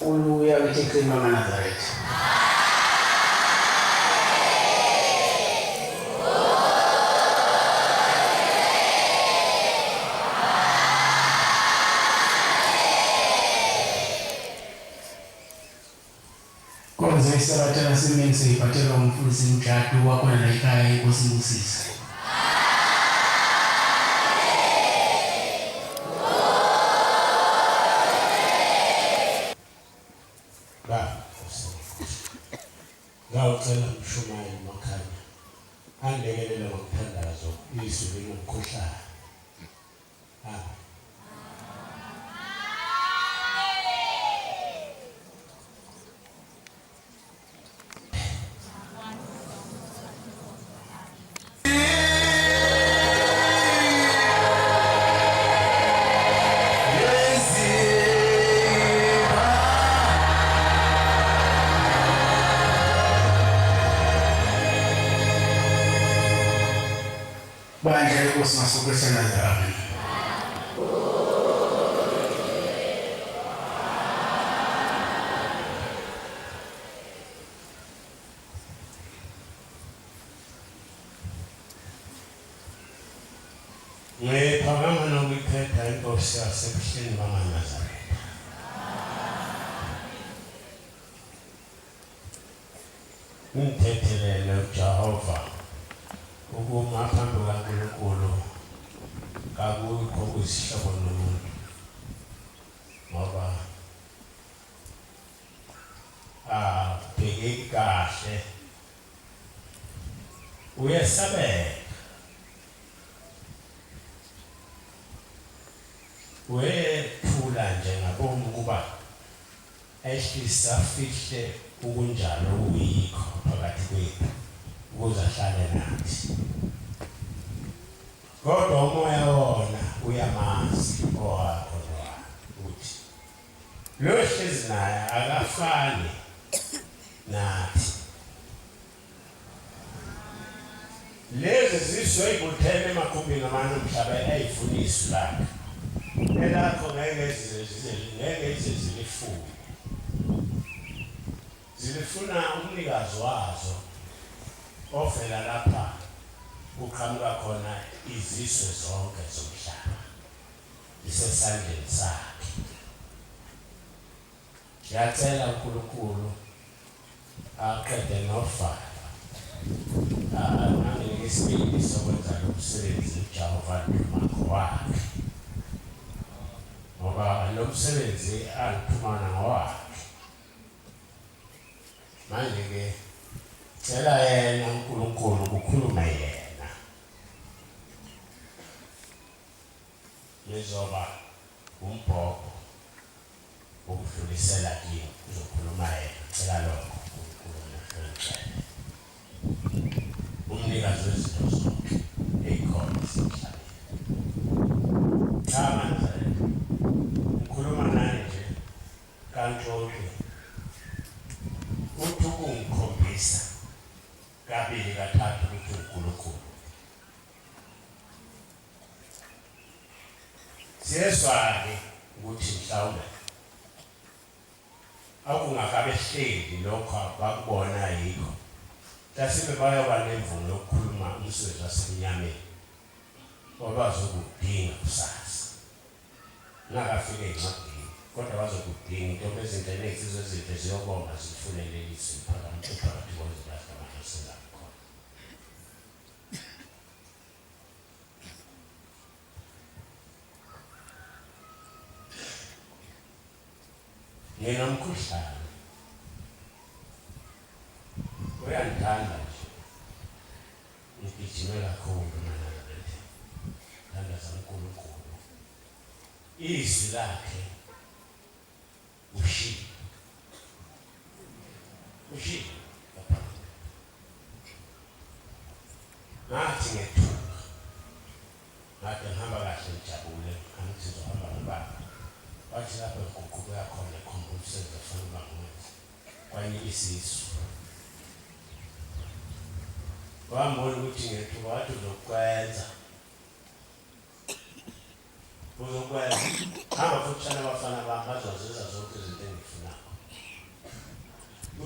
Uluya uthi Mama Nazareth. Konze isabatha simenze iphathela umfundisi Mjadu wakhona la ekhaya inkosi Musisi. Ngawucela umshumayeli makhanya angilekelela ngokuthandazo izwi lokukhohlana. Bandla inkosi masokwehlana njalo. Ngiphakama nokukhetha inkosi yasebuhleni bamaNazaretha. Ngithethelele uJehova ukuma phambi kaNkulunkulu kakukho kwisihlobo nomuntu ngoba bheke kahle uyesabeka wethula nje ngabomu kuba ehlisa fihle ukunjalo uyikho phakathi kwethu ukuze ahlale nathi. Kodwa umoya wona uyamazi owakho ukuthi lo hlezi naye akafani nathi. Lezi ziswe ibuthene emakhumbini amanye umhlaba ayifundisi lakhe. Elakho ngeke zilifune. Zilifuna umnikazi wazo ofela lapha uqhamuka khona iziswe zonke zomhlaba isesandleni sakhe. Ngiyacela uNkulunkulu aqede nofana anginike isibindi sokwenza lo msebenzi uJehova ndumakho wakhe ngoba lo msebenzi alithumana ngowakhe. Manje-ke cela yena uNkulunkulu ukukhuluma yena lizoba umbhobho wokudlulisela kini uzokhuluma yena. Cela lokho uNkulunkulu ngicela umnikazi wezinto zonke ey'khona emhlabeni. Cha Nazareth ngikhuluma naye nje kanhlonhle uthi ukungikhombisa kabili kathathu ukuthi uNkulunkulu. Siyezwa-ke ukuthi mhlawumbe akungakabe hleli lokho bakubona yikho mhlawumbe bayoba nemvumo yokukhuluma umsebenzi wasemnyameni abazokudinga kusasa ngakafike encwadini kodwa bazokudinga into bezintweni ezizo ezinhle ziyobonga zifune leli zwi phakathi kwezilahla amasela khona. Nginomkhuhlane uyandithanda nje ngigijime kakhulu Nazareth thandaza uNkulunkulu izwi lakhe ushilo ngathi ngethuka ngathi ngihamba kahle ngijabule angithi ngizohamba nobaba wathi lapho kuqhubeka khona ekhomba umsebenzi ofana bangwenza kwanye isisu wambona ukuthi ngethuka wathi uzokwenza hamba futhi abafana bami bazozenza zonke izinto engifunako.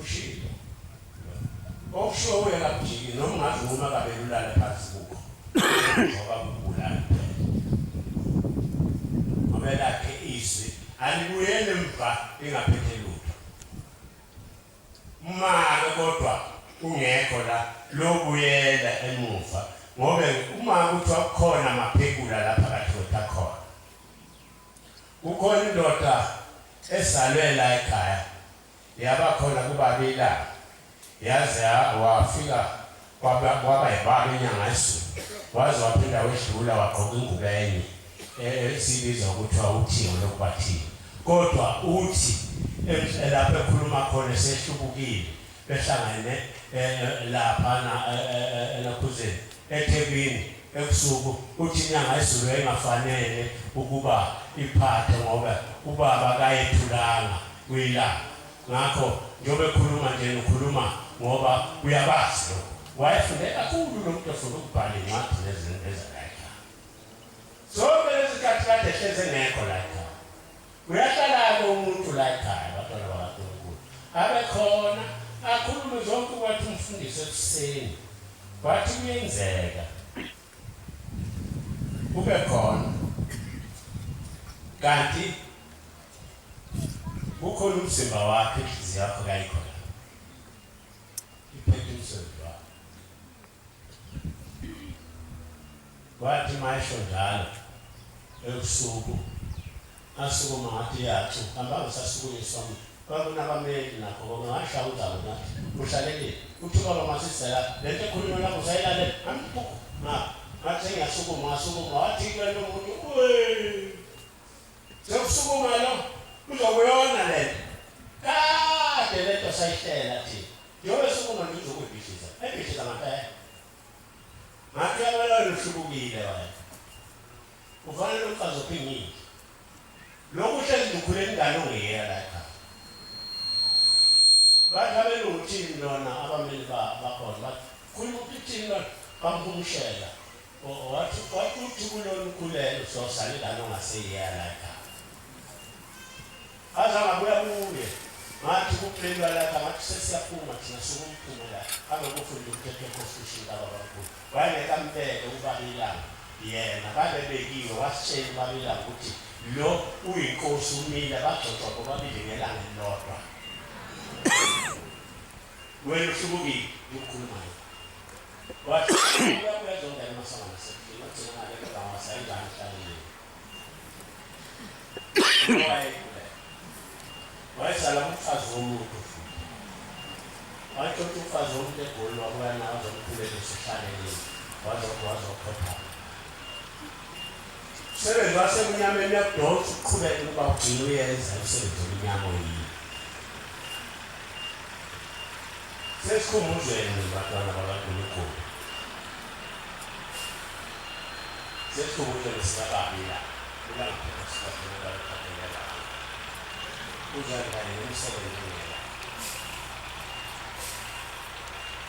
ushilo okusho uyela kujiki noma ngazuma kabelulala phansi kuko ngoba kubulala amela ke izwi alibuyele emva ingaphethe lutho uma kodwa ungekho la lobuyela emuva ngoba uma kuthiwa kukhona amaphekula lapha kathotha khona ukhona indoda esalwe la ekhaya yaba khona kubabila yaze wafika kwaba yibaba inyanga esizulu waze waphinda wedlula waqoqa ingubo enye esibiza ukuthiwa uthingo lokubathini kodwa uthi lapho ekhuluma khona sehlubukile behlangene lapha enakhuzeni eThekwini ebusuku uthi inyanga esizulu engafanele ukuba iphathe ngoba ubaba kayethulanga kuyilanga ngakho njobe khuluma nje ukhuluma ngoba uyabazi lo wayefunde kakhulu lo muntu ofuna ukubhala incwadi nezinto ezakayikho zonke lezi kathi kade hleze ngekho la ekhaya uyahlala ke umuntu la ekhaya abantwana bakaNkulunkulu abe khona akhulume zonke ukuthi umfundisi ekuseni wathi kuyenzeka ube khona kanti ukhona umzimba wakhe inhliziyo yakho kayikhona iphethe umsebenzi wakho wathi mayisho njalo ebusuku asukuma ngathi yathi hamba ngisasukuyiswa kwakunabameli nakho kongasha uzalo nathi uhlalele uthi baba masisela lento ekhulunywa lapho sayilale ambuku ngathi ngiyasukuma wathi lo muntu sekusukuma lo uzokuyona lento kade lento sayihlela thi yobe sukuma ngizokubhishisa ebhishisa ngempela ngathi abala luhlukile wena ufanele umfazi ophingile lokhu hlezi dukhuleni ingane ongiyela la ekhaya bathi abelunguthini lona abameli bakhona bathi khuluma ukuthini lona bamhumushela wathi uthi kulona ukhulelo sosala ingane ongaseyiyela la ekhaya azangabuya kuye ngathi kuphela lapha ngathi sesiyaphuma thina sokumphuma la abe kufunda umthetho constitution kaBabankulu wayeka mpeke ubabelana yena babebekiwe wasitshela ubabelana ukuthi lo uyinkosi umile bagcotshwa bobabili ngelanga elilodwa wena uhlubukile ukukhuluma wathi uyakuzonda emasangana sekufika thina ngale ngama sayingane hlalile wayesala umfazi womuntu wathi umfazi womuntu egoli wabuya nawe azomphulele sihlalele wazokhopha umsebenzi wasemnyameni yakudonsa uqhubeke ukuba ugcine uyenza umsebenzi womnyama oyini sesikhumuzweni bantwana bakaNkulunkulu sesikhumuzweni sikababila ulangaphetha sikababila ukhathalela uzangane nomsebenzi ngela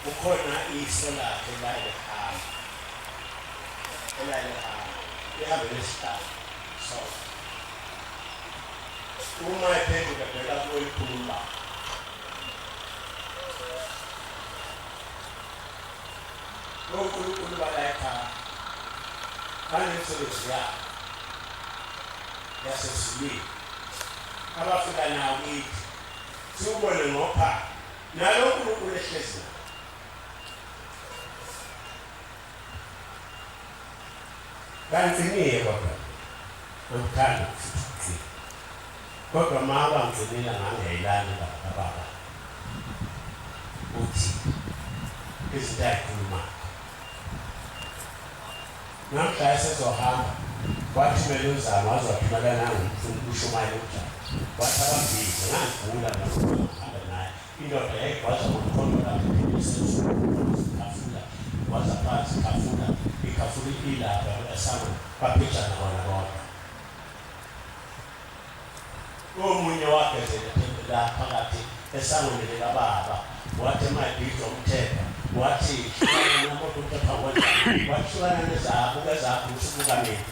ukhona iso lakhe lihambe lesihlalo so uma ephenduka phela kuyikhuluma uNkulunkulu balayikhaya banemsebenzi yabo yasesizulwini abafika nawo kithi siubone ngopha nalo uNkulunkulu ehlezi kanti niye kodwa ukuthanda ukufuthi kodwa maba ngicela ngangeyilana baba uthi izinto ayikhuluma namhla sezohamba wathi kumele uzama wazophumela nangumfundi ushumayela njalo wathi abambili ngangigula ngahamba naye indoda yayigwaza ngomkhondo lapho ikhafula waza phansi ikhafula ilapha esangweni baphijana bona bodwa omunye wagezela la phakathi esangweni likababa wathi mayibhidwa umthepha wathi namoto umthepha wathukana nezakho kezakho usubuka mina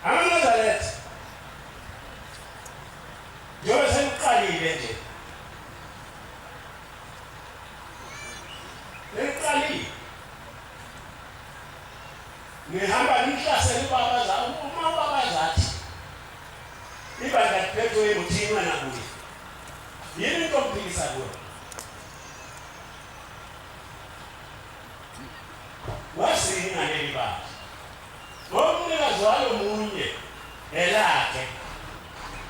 amaNazaretha njengoba seniqalile nje ngihamba ngihlasela ubabaza uma ubabaza athi ibandla liphethwe emuthini wena kuye yini into omphikisa kuyo wasinga leli bandla ngomnikazi walo munye elakhe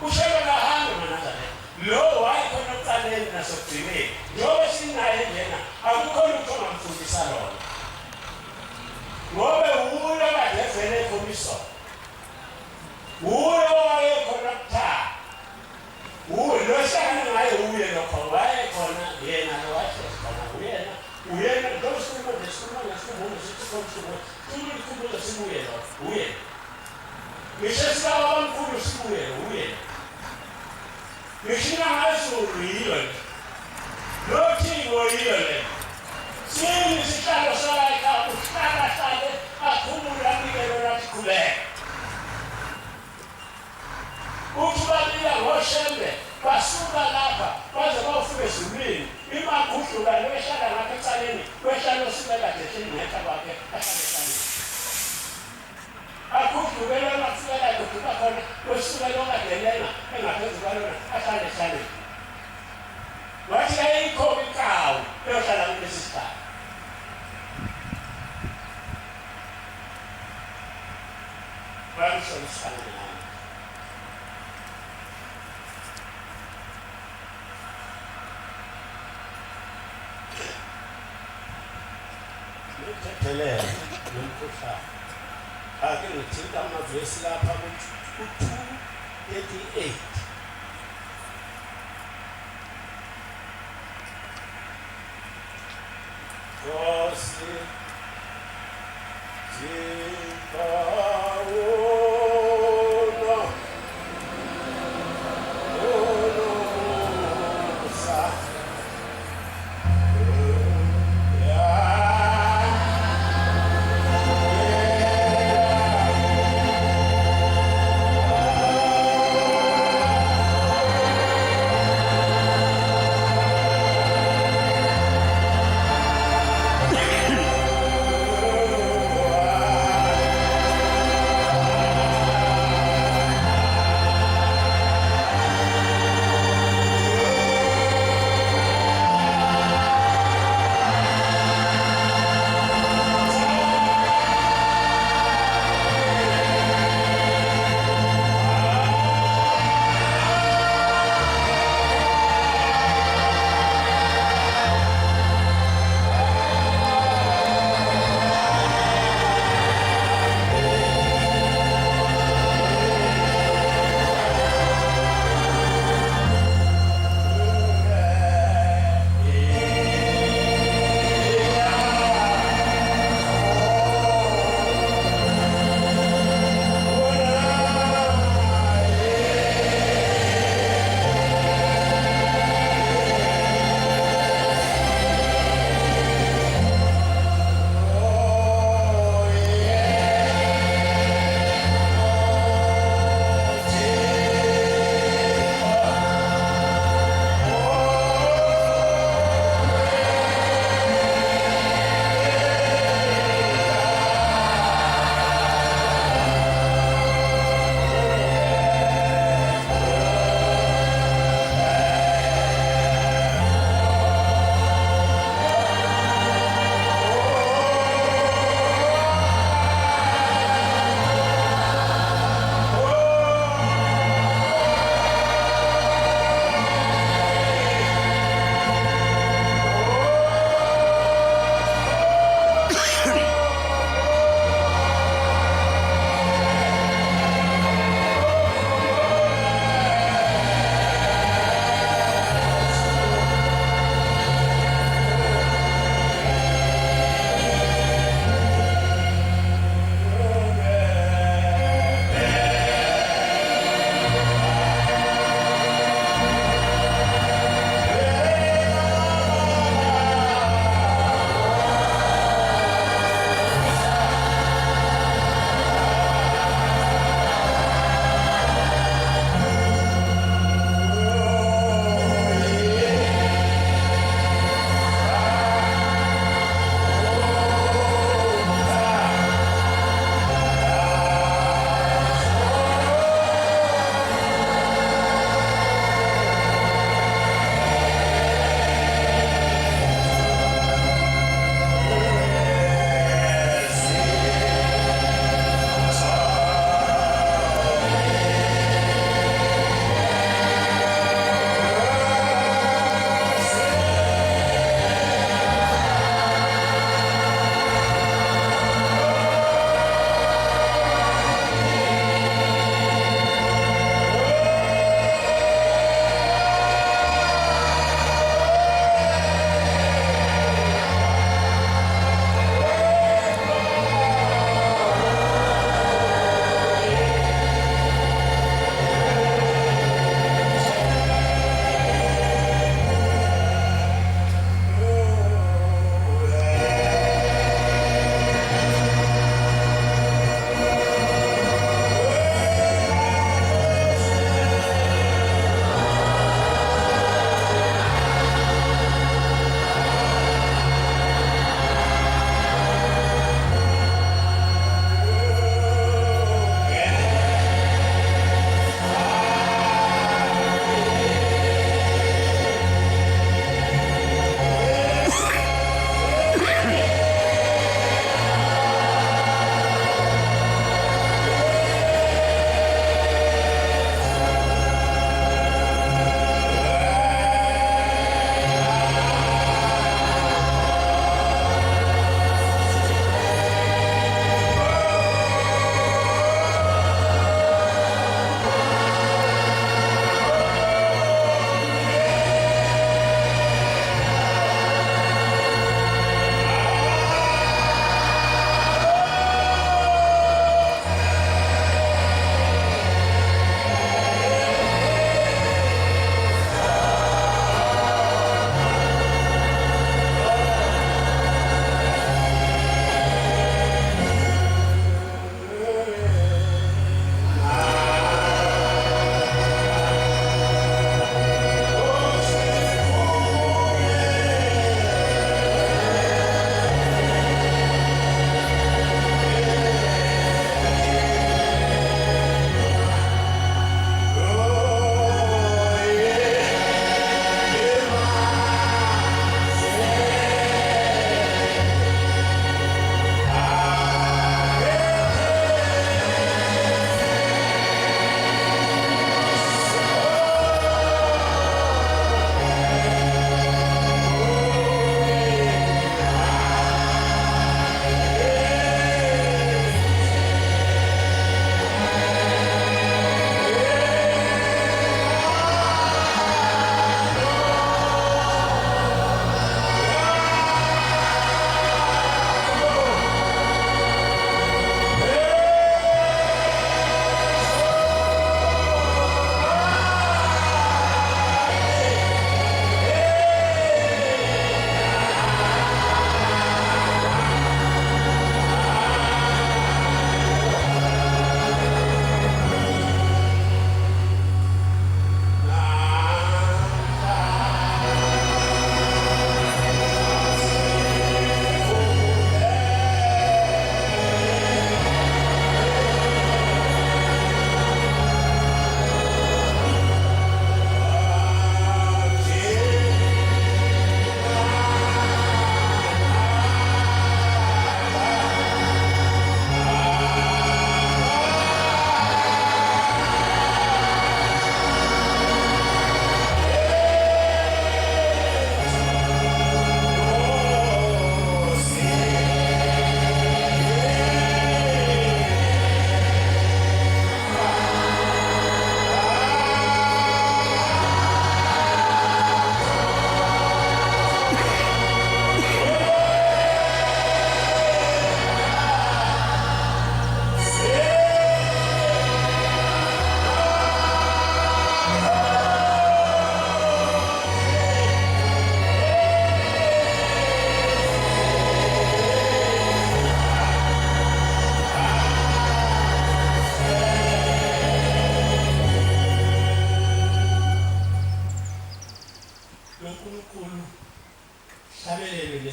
ushebe kahambe manazane lo wayekhona okuqaleni nasokugcineni njengoba sinaye njena akukhona ukuthi ongamfundisa lona ngobe ulo kade evele ekhomisa ulo wayekhona kuthaka lo hlangana ngaye uye lokho wayekhona yena lo wayekhona uyena njengoba sikhuluma nje sikhuluma ngesikhumbuzo sithi komhlubulo sikhuluma sibuye lo uye ngisho sibaba omkhulu sibuye uye ngishina ngazulu yiyo le lothingo yiyo le sini sihlalo salayika uhlala akhumula nikelo lakhuleka uthi balila ngoshembe basuka lapha baze bawufike ezulwini imakhudlula lehlala ngapha eceleni wehlalo sibeka nje singekho kwakhe ahlale akhudlukela makufika kuba khona wesuka lokadelela engaphezu kwalona ahlale hlale wathi ayikho ikawu eyohlala kulesi sikhathi bayamhlolisana naye ngithethelele nomkhuhlane ake ngithinta amavesi lapha ku-2:38 Nkosi Zikawona Olosa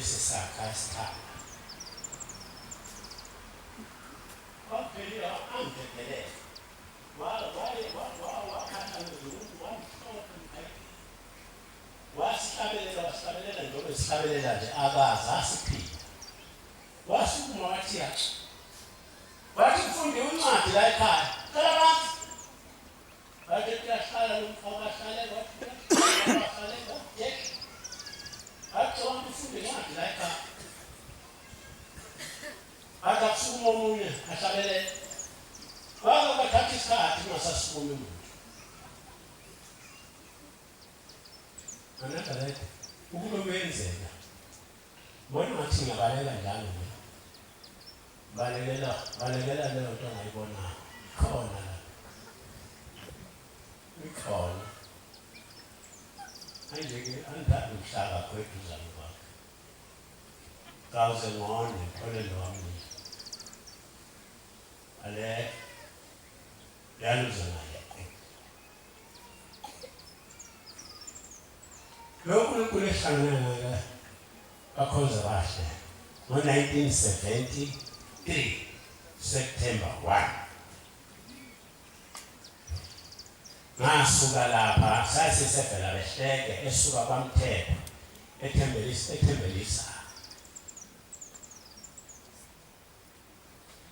lesi sakha isithathu. Waphela amdedelele. Wakhatha ngezulu, wasihlabelela njengoba sihlabelela nje akazi asiphila. Wasukuma wathi yathi. Wathi mfundi uncwadi la ekhaya. Cela bantu. Wathi kuyahlala umfakahlale wathi athi wonke ufunde incwadi la ekhaya. Athi akusukuma omunye ahlabelele. Bathatha isikhathi ungasasukumi umuntu. Another ukube kuyenzeka. Bona ngathi ngiyabalela njalo nje. Balekela leyo nto ongayibona khona la. Ikhona. Ayike andaba umhlaba kwethu uzalwa. Kawuze ngone kolelo wami. Ale yaluza naye. Lokhu kulehlangana bakhonza bahle. Ngo-1973 September 1. Ngasuka lapha sasisevela behleke esuka kwaMthepha ethembelisa.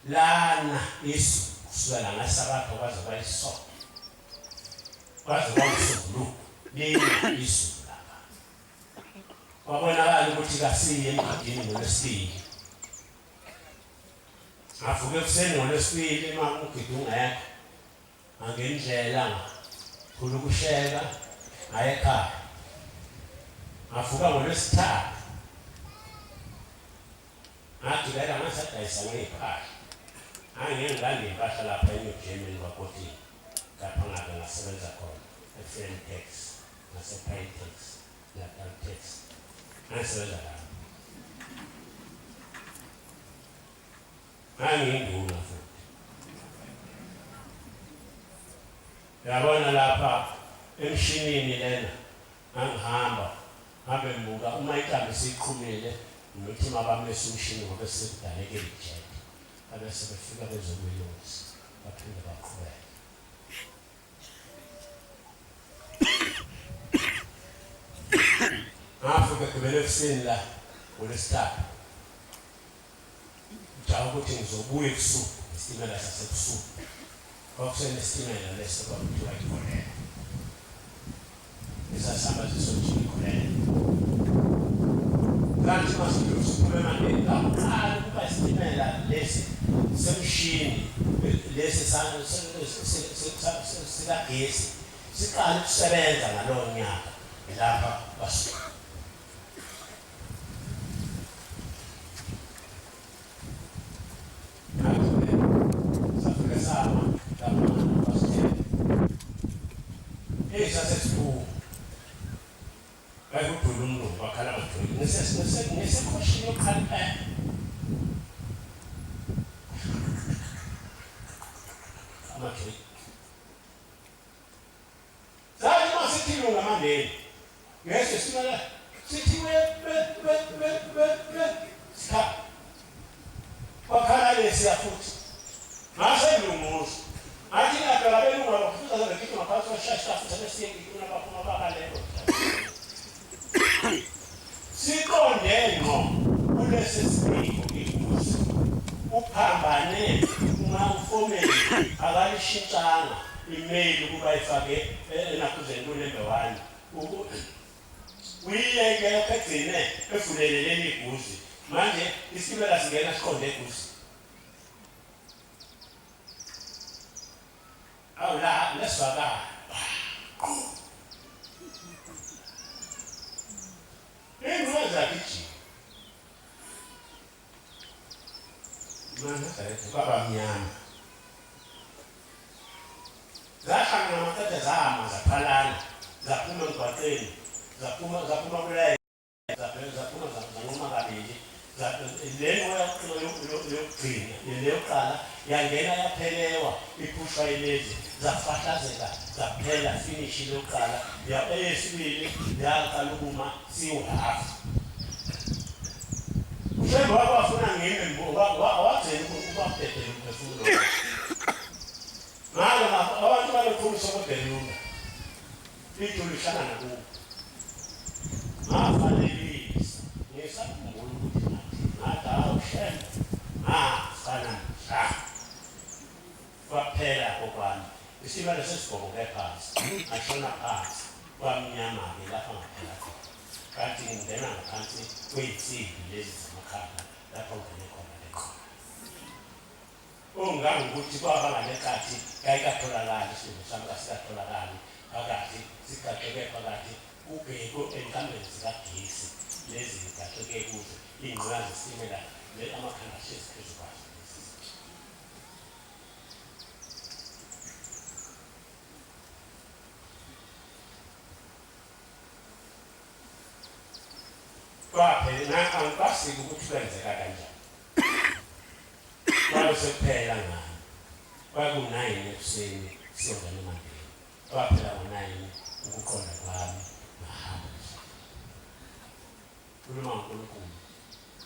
Lana isu kusukela ngasabatho kwaze kwayisonto. Kwaze kwayisonto. Leli isu lapha. Wabonakala ukuthi kasiye emgidini ngolwesibili. Avuke ekuseni ngolwesibili uma umgidi ungekho. Angendlela khulukusheka ayekhaya. Avuka ngolwesithathu. Ngagibela ngasadayisa ngeyiphahla. Angengane impahla lapha eNyujemeni kwaKotini. Lapha ngabe ngasebenza khona eFrentex, ngasePaytex, naPaytex. Ngasebenza lapha. Nginginduna futhi. Yabona lapha emshinini lena angihamba ngabe ngibuka uma ikambe siqhumile nokuthi mabamese umshini ngoba sekudaleke ijet. Abese befika bezokuyilungisa baphinde baqhubeke. Ngafike kubele ekuseni la ngolwesithathu. Ngijabula ukuthi ngizobuya ebusuku isitimela sasebusuku. Kwakusenesitimela lesi kwakuthiwa iKholela. Isasihamba sisojika iKholela. Kanti masibe usukume emandeni kakuqala ukuba isitimela lesi semshini lesi sikagesi siqala ukusebenza ngalowo nyaka lapha basuka. Shembe wafuna ngene watheni ukubaphethe umphefumulo. Manje abantu balokhulisa kodwa litho lihlangana kubo. Ngafanelisa ngisakhumbula ukuthi ngathi hawu Shembe fana kwaphela kokwami isibalo sesigoboke phansi ashona phansi kwamnyama-ke lapha ngaphela khona kanti ngingena ngaphansi kwey'nsimbi lezi zamakhala lapho ngene khona lekhona ungangokuthi kwaba ngalekhathi kayikatholakali isidingo sami kasikatholakali phakathi sigaxeke phakathi kubhekwe enkambeni zikagesi lezi zigaxeke kuzo iy'nqola zesitimela amakhanda ahlezi phezu kwazo. Kwaphela angikwazi ukuthi kwenzeka kanjani. Kwasekuphela ngani. Kwaku-9 ekuseni siyongena emandleni. Kwaphela ngo-9 ukuqonda kwami ngahamba. Khuluma ngoNkulunkulu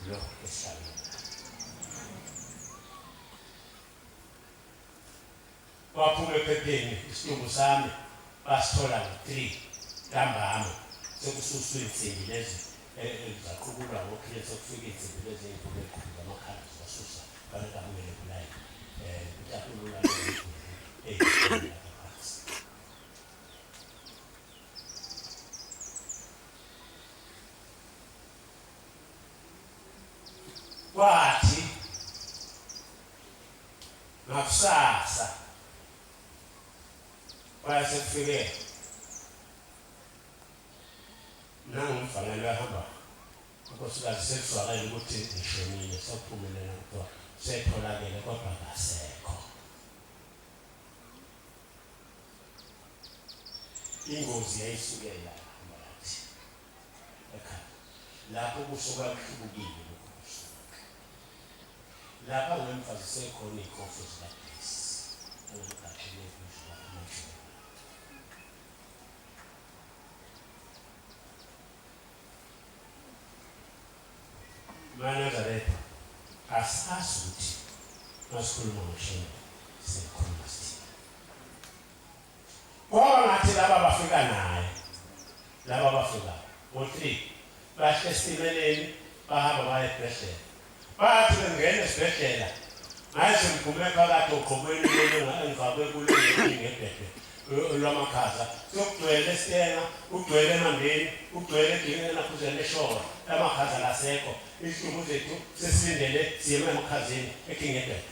lo esihlabeni. Kwaphuma ephepheni isilungu sami basithola ngo-3 ntambama sekususwe insimbi lezi zaqhukulwa ngokhile sekufika insimbi lezi ey'nkulu ey'khulu zamakhala zibasusa abantu akumele kulayi utapulula ey'nkulu ngaphansi. Kwathi ngakusasa kwasekufike nangumfanele wahamba unkosikazi sekuzwakele ukuthi ngishonile sekuphumelela kuthiwa setholakele kodwa ngasekho. Ingozi yayisukela hamba yathi ekhaya lapho kusuka kuhlukile lokho kusuka lapha ngemva zisekhona iy'kofu zikagesi angakathele kudlula amashumi. Nazareth asazi ukuthi masikhuluma ngoShembe sikhuluma sithini. Kwaba ngathi laba bafika naye laba bafika ngo-3 bahle esitimeleni bahamba baye esibhedlela. Bathi bengena esibhedlela ngaye sengiphume phakathi ogqokweni engifakwe kulo ngebhede lwamakhaza sokugcwele esitena ugcwele emandeni ugcwele edingeni naphuzela eshowa amakhaza lasekho isidumbu zethu sesindele siyema emakhazeni ekhingedebe.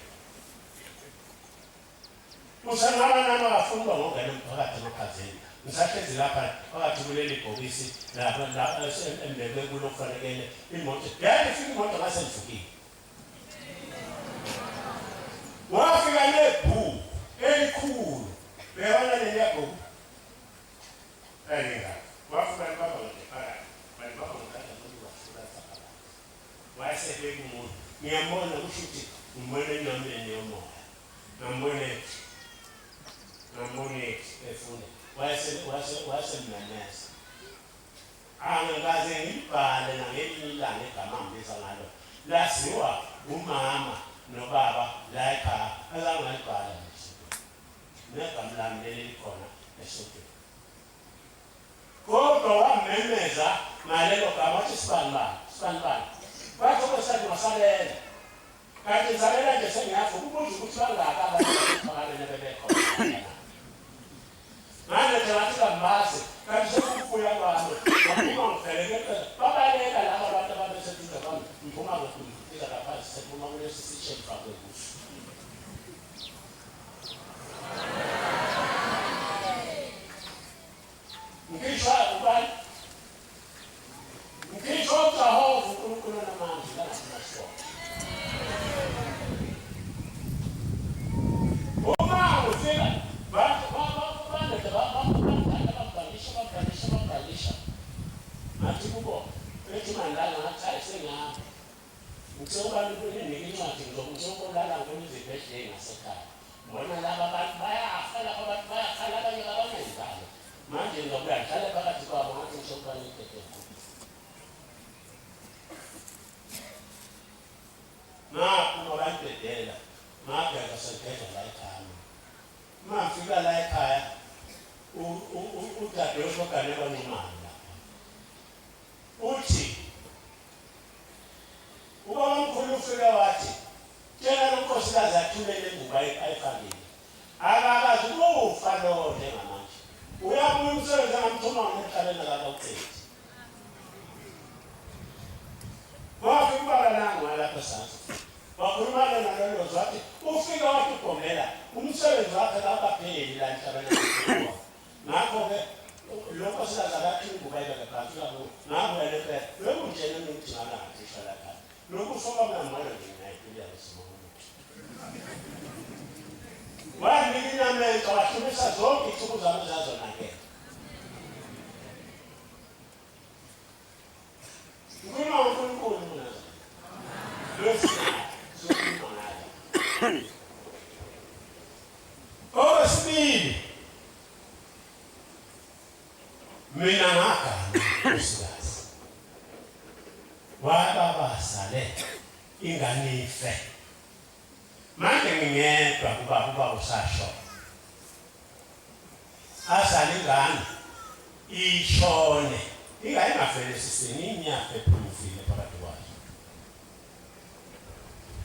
Usangaba nama bafunda ngongena phakathi emakhazeni ngisahlezi lapha phakathi kuleli bhokisi lapha embekwe kulo kufanekele imoto yathi ifika imoto ngasendivukile wafika nebhu elikhulu beyabona leliyabhuku ayinga wafika libaba ngephakathi balibaba ngekhathi abantu bafuna sakala wayesebeka umuntu ngiyambona kusho ukuthi ngibone enyameni yomoya ngambone efune wayesemnaneza angikaze ngibhale nangelinye ilanga igama ngibiza ngalo laziwa umama nobaba la ekhaya azangalibhala negama lami leli likhona esotweni. Kodwa wamemeza ngalelo gama wathi sibani bathi okwesati wasalela kanti ngisalela nje sengiyazi ukubuza ukuthi bangaka abantu abafakane bebekhona manje njengathi kambazi kanti sekukufuya kwami ngaphuma ngifeleke babaleka laba abantu ababeseduze kwami ngiphuma ngokufika ngaphansi sephuma kulesi sishe ngifakwe kuso. Ngishwa ubani ngishwa uJehova uNkulunkulu namandla langamasho uma ufika babhalisha ngathi kubo ethi mandala ngathi ayisengapha ngicobani kuninike incwadi ngizokulala ngolizibhedlela ngasekhaya mbona laba abantu bayafa lapha abantu bayakhala abanye abanenzalo manje ngizobuya ngihlale phakathi kwabo ngathi ngishokubani ikhethe Ngaphuma bantedela ngabheka sengedwa la ekhaya. Mafika la ekhaya udadewethu oganelwa nemali lapha. Uthi ubaba omkhulu ufike wathi tshela unkosikazi athulele ingubo ayifakile. Akakazi ukufa lo njengamanje. Uyabuya umsebenzi angamthuma ngomhlalena kakawuqedi. Wafika ubaba nangu lapha sasa. Wakhuluma nalo wathi ufike wathi ugomela umsebenzi wakhe akapheli la emhlabeni. Ngakho-ke lokho sizakathi ingubo ayibeke phansi lapho ngakho yalepe lokhu njena ngidingana ngathi ishala khaya. Lokhu soba ngamalo nginayiphila ngesimolo. Wanika inyameko wahlumisa zonke ithubu zami zazonakela. Ngikuma uNkulunkulu mina. Okwesibili, mina ngagana unkosikazi. Wababasale ingane ife. Manje ngingedwa kuba usasho. Asale ingane ishone. Ingane ingafele sisini inyafe ephumile phakathi kwazo.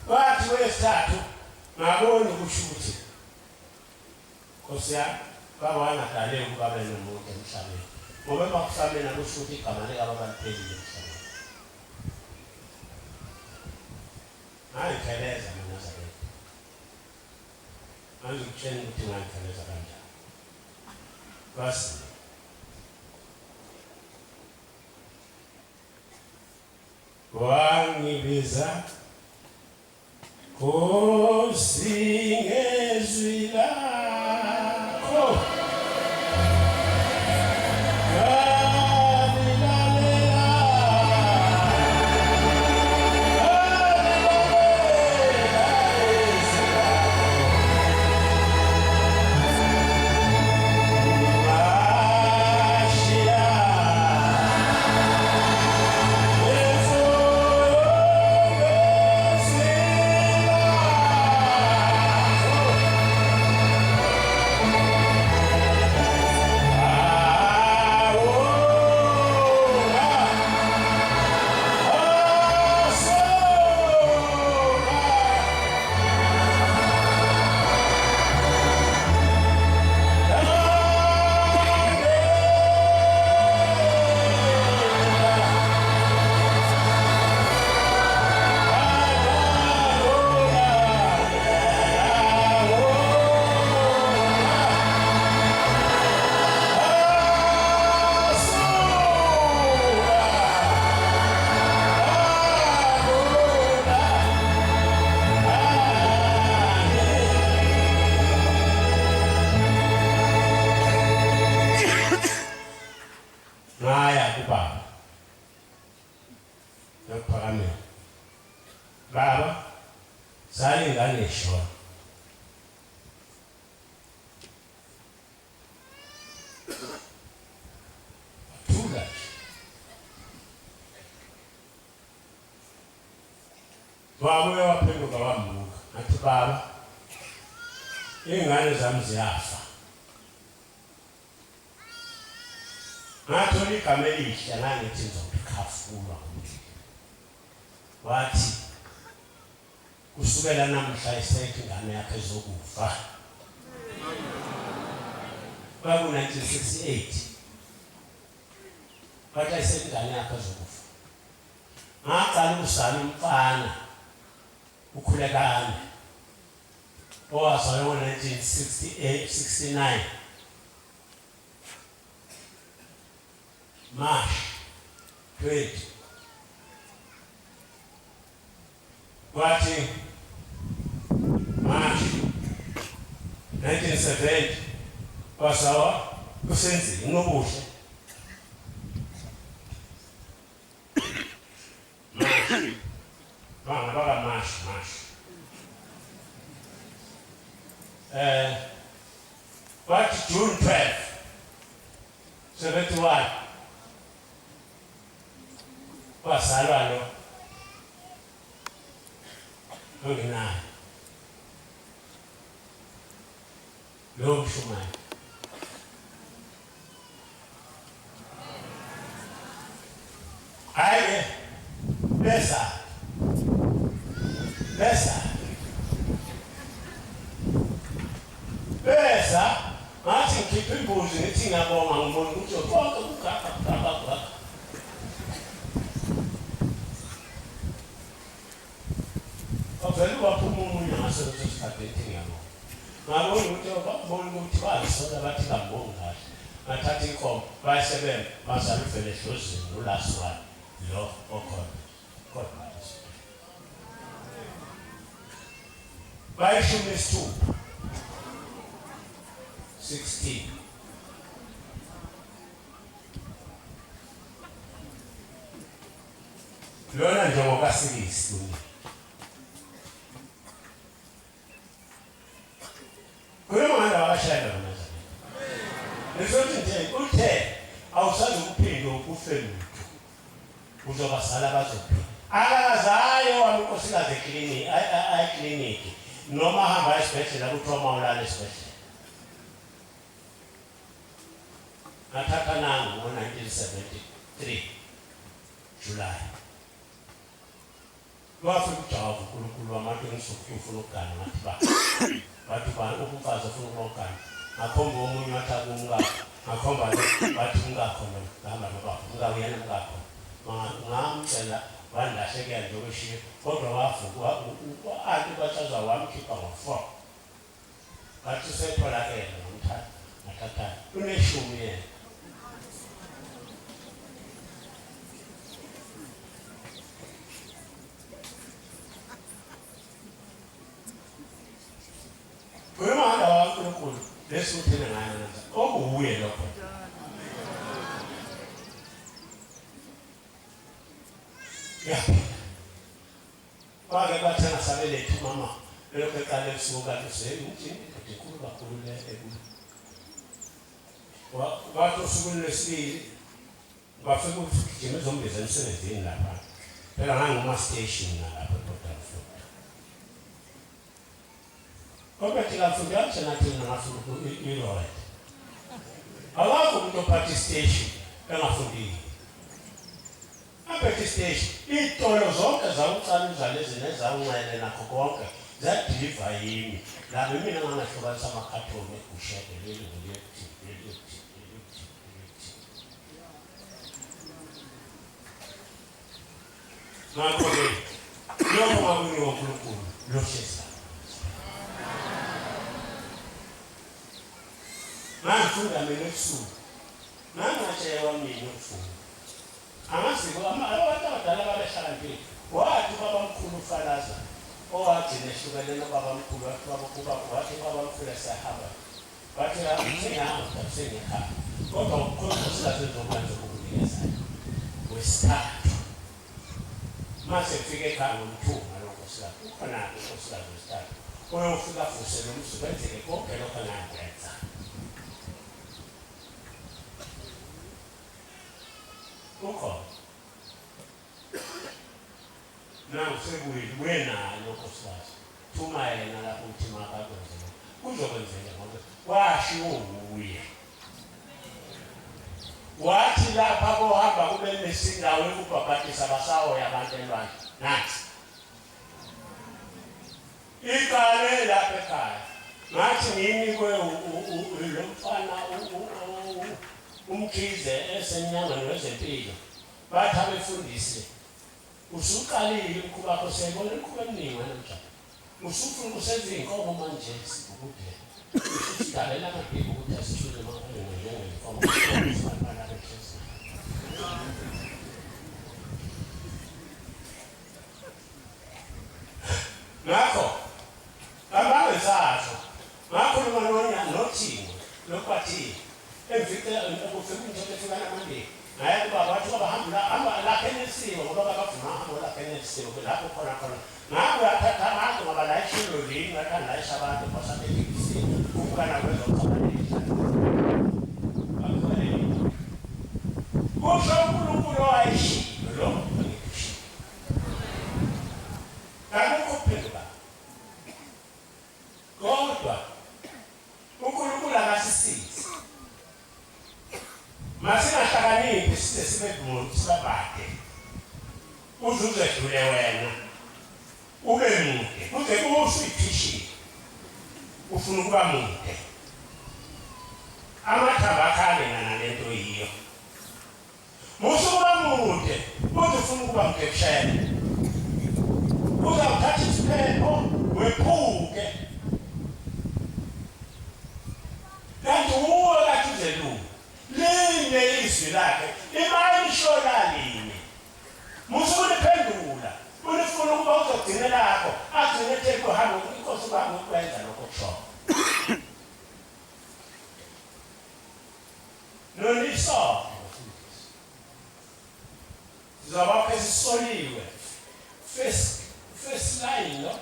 Wathi wesithathu ngabona ukushuthi Nkosi yami baba wangadaleki ukuba abe nomuntu emhlabeni. Ngoba bakuhlabela kushuthi igama lika baba liphelile emhlabeni. Ngayikheleza mina zabe. Angikutshela ukuthi ngayikheleza kanjani. Basi wangibiza Nkosi ngezwi lakho Baba, sali ingane shona. Thula. Wabuye waphenduka wambuka. Athi baba, ingane zami ziyafa. Ngathola igama elihle ngangithi ngizokukhafula ukuthi. Wathi kusukela namhla isekho ingane yakhe ezokufa. Kwaku 1968. Kwathi isekho ingane yakhe ezokufa. Ngaqala usana umfana ukhulekane. Owazalwa ngo-1968, 69. March 20. Kwathi March 1970 kwasawa kusenzi ngobuhle. Banga March. Kwathi June 12, 71 kwazalwa lo ongenayo lowo mshumayo. Hayi besa ngathi ngikhipha imbuzi ngithi ngiyabonga ngibona ukuthi konke kugaka. Vele waphuma umunye ngaseso sikhathi ethi ngiyabonga. Ngabona ukuthi bayisola bathi ngabonga kahle. Ngathatha inkomo bayisebenza bazala uvele ehlozini ulaswane lo okhona. Kodwa bayishumi isithupha 16. Lona njengoba sikisi Kulemanda wakashayela wona nje. Nisothi nje uthe awusazi ukuphinde ukufe lutho. Uzobasala bazophila. Akazayo wamkosikazi ekliniki noma hamba esibhedlela kuthiwa mawulala esibhedlela. Nathatha nangu ngo-1973 July. Wafika uJawu uNkulunkulu wabantu engisofuna ukugana ngathi bathi umfazi ofuna ukugana akhomba omunye wathi akumka akhomba bathi ungakhona ngihamba nobaba ungawuyena ngakho ngamcela wandahlekela nje okushiya kodwa wavuka anti bachaza wamkhipha ngo-4 bathi setholakele ngathatha uneshumi yena. Kulemanda waNkulunkulu lesikuthina ngayo namhlanje okuwuye lokho. Wake bathana sabelethu mama lokho eqale ebusuku kanti ukuthi inkulu kakhulu le ekulu. Wathi usuku lwesibili bafika ukugijima ezombiza emsebenzini lapha. Phela nganguma station lapha ePort. Kodwa thina njena thina ngafuna iroad. Awakho umuntu ophatha station engafundile. Aphethe station itolo zonke zawucala lezi nezawunxele nakho konke zadeliver yimi. La mina ngangahlukanisa amakhathoni ebusheke leli ngiyekuthi. Ngakho-ke lokho ngakuni woNkulunkulu loshesa. Ngifunda mina ebusuku. Ngangatshelwa mina ukufunda. Amasiko abantu abadala babehlakaniphile. Wathi babamkhulu uFalaza owagcina ehlukene nobabamkhulu wathi babamkhulu esahamba. Wathi sengihamba sengikhaya. Kodwa uNkulunkulu sizokwenza ukunikeza. Wesithathu. Mase kufika ekhaya ngomthunga lonkosikazi. Ukhona unkosikazi wesithathu. Oyofika futhi nomsuku enzeke konke lokho ngakwenza. Ukhona. Nangu sekuyini wena lonkosikazi. Thuma yena lapho uthi makakwenze. Kuzokwenzeka ngoba washiwo uye. Wathi lapha kohamba kube nesindawo ekubhabhatisa basawo yabantu elwandle. Nathi. Ikale lapha ekhaya. Ngathi nginikwe lo mfana umkhize esemnyangweni wezempilo. Bathi abefundise. Usuqalile umkhuba wakho seyibona umkhuba eminingi namhlanje. Usufuna ukusenza inkomo manje sikude. Usidalela amabheki ukuthi asithule njengenkomo. Ngakho abawezazo ngakhuluma noThini lokwathi emvike ukufika into efika namandla naye kuba abantu abahamba la eNelisiwe ngoba bafuna hamba la eNelisiwe lapho khona ngakho yathatha abantu ngoba la ishilo lini ngathanda la abantu basabelikisi ukukana kwezokucabanisa kusho uNkulunkulu wayishilo lo ngikushi akukho phela kodwa uNkulunkulu akasisizi. Masingahlakaniphi size sibe muntu sibabade. Uzudlule wena. Ube mude. Uze usuyiphishi. Ufuna ukuba mude. Amathaba akhale nalento yiyo. Musukuba mude. Ufuna ukuba mude kushaya. Uzawuthatha isiphepho wephuke. Kanti uwe kathi uzelu. Line izwi lakhe. Imali ishola line. Musuku liphendula. Ulifuna ukuba uzogcine lakho. Agcine etheko hamba inkosi bami ukwenza lokho kusho. Noniso. Zaba phezisoliwe. First line, no?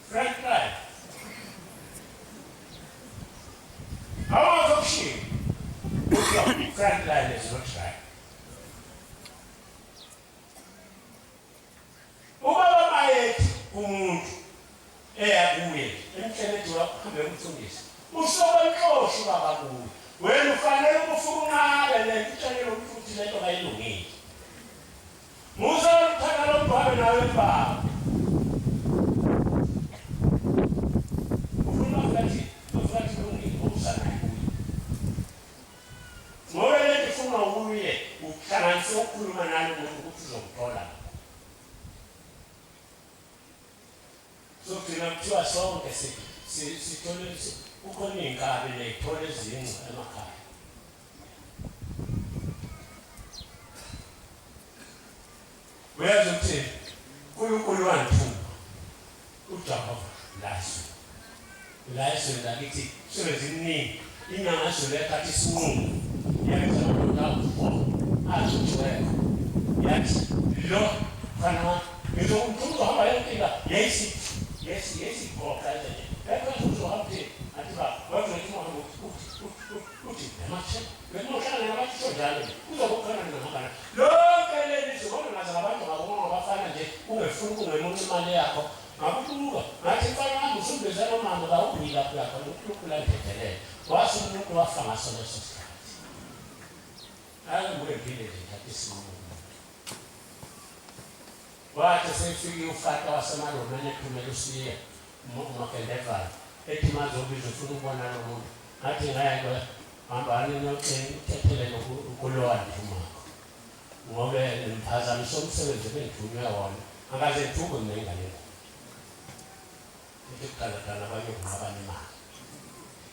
Front line. How much of she? Front line is not right. Ubaba mayethi umuntu eyakuye emhlabeni wakuhambe umfundisi. Usoba inhloso baba kuwe. Wena ufanele ukufuna le ntshayelo ukuthi lento ayilungile. Musa uthanda lo mbabe nawe baba. Ufuna ukuthi lungile usana kuye. Ngoba le ufuna uye ukuhlanganisa ukukhuluma nalo umuntu ukuthi uzomthola. Sokugcina kuthiwa sonke sithole ukhona iy'nkabi ney'thole ezinqa emakhaya. Uyazi ukuthi uNkulunkulu wanthuba uJehova layiso lakithi sebeziningi inyanga ezolekhathi isinqumo yakenza amadoda azothweka yathi lo fana ngizokuthuma uhamba yonkinga yesigoqa ezenye ekwenza uzohambe athi ba wazothi uhambe uthi emathe bekuhlangana nabantu njalo uzokukhona ngamagana lonke leli zibona ngaze abantu ngabona bafana nje ungefuni kungemunye imali yakho ngakuluka ngathi mfana wami usumbezela umama la ubika yakho uNkulunkulu andethelele wase umuntu wafa ngaso leso sikhathi ayengwempile nje thatha isinqumo. Wathi sefike ufaka wasemalomane ephumela usiya uMakendevana ethi mazobiza ufuna ukubona lo muntu ngathi ngeke hamba ninothethele ukulowa ndimako ngoba imphazamiso umsebenzi bengithunywe wona akaze ngithuke nengane ukuqala abanye ngabani imali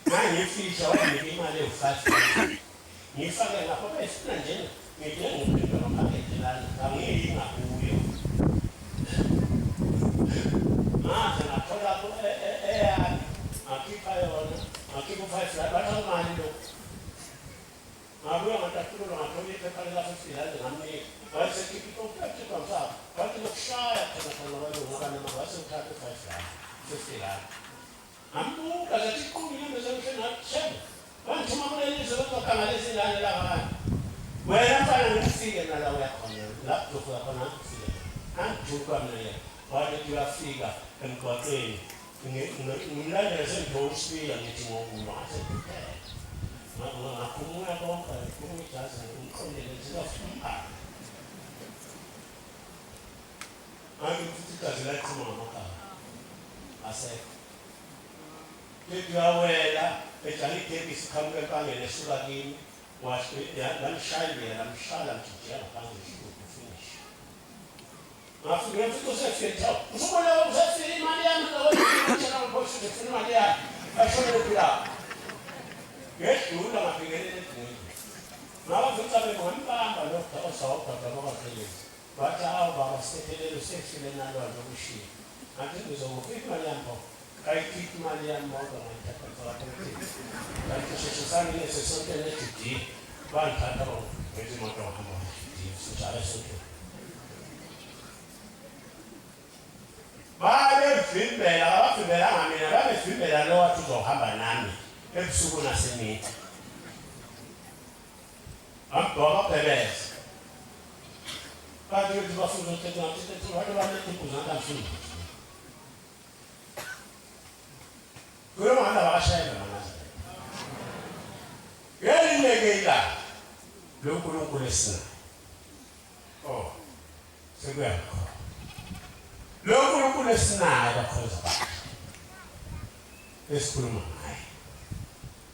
ngangifisha wayinika imali ewu5 ngifake lapho besifuna nje ngidinga ngiphinda ngaphakethi lana angiyinga kuyo manje nathola eyani akhipha yona akhipha 5 rand bathatha imali lo ngabuya ngathathulo ngathola iphepha lika50 ngamnika wayesekhipha ikontract kwamsapho bathi lokushaya thina khona balungakana mabase uthathe 5 rand 50 rand ambuka zathi iqhubile bezonke nathemba banthuma kulelizwe lokukhangala izingane labantu wena mfana ngifike nala uyakhona lapho ufika khona ngifike angijukwa mina wathi kuyafika emgwaqeni ngimlandela sengidosifika ngithi ngokuba ngasephela ngakhumula konke kumijazi ngimqondele zikafuna ngathi futhi igazi laqhuma ngamakhala asekho ngiyawela ejali itekisi khamuke empangeni esuka kimi lamshayela mjijela ngaphansi finish ngafike futhi usefika usubona usefika imali yami ngawena ngiphosi ngifuna imali yami ashonele phila ngedlula ngafikelele edini ngawafika bengambamba lokho osawubhaka bakhelezi bathi awu baba sithethelele usefile nalwazi okushiya ngathi ngizokufika imali yami kayikhipha imali yami bonke ngayithatha phakathi kanti sesisane nesesonke neDD bangithatha ngezimoto ngihamba njalo sonke babevimbela abavimbelanga mina babevimbela lo wathi uzohamba nami ebusuku nasemini ambhaka phebeza bathi ukuthi bafuna ukuthetha ngathi wathi banethi kuzanka mfundo wakashayela ngamaZulu. Yelineke ilanga loNkulunkulu esinayo. Oh, sekuyakho. LoNkulunkulu esinayo bakhoza bakhe. Esikhuluma ngaye.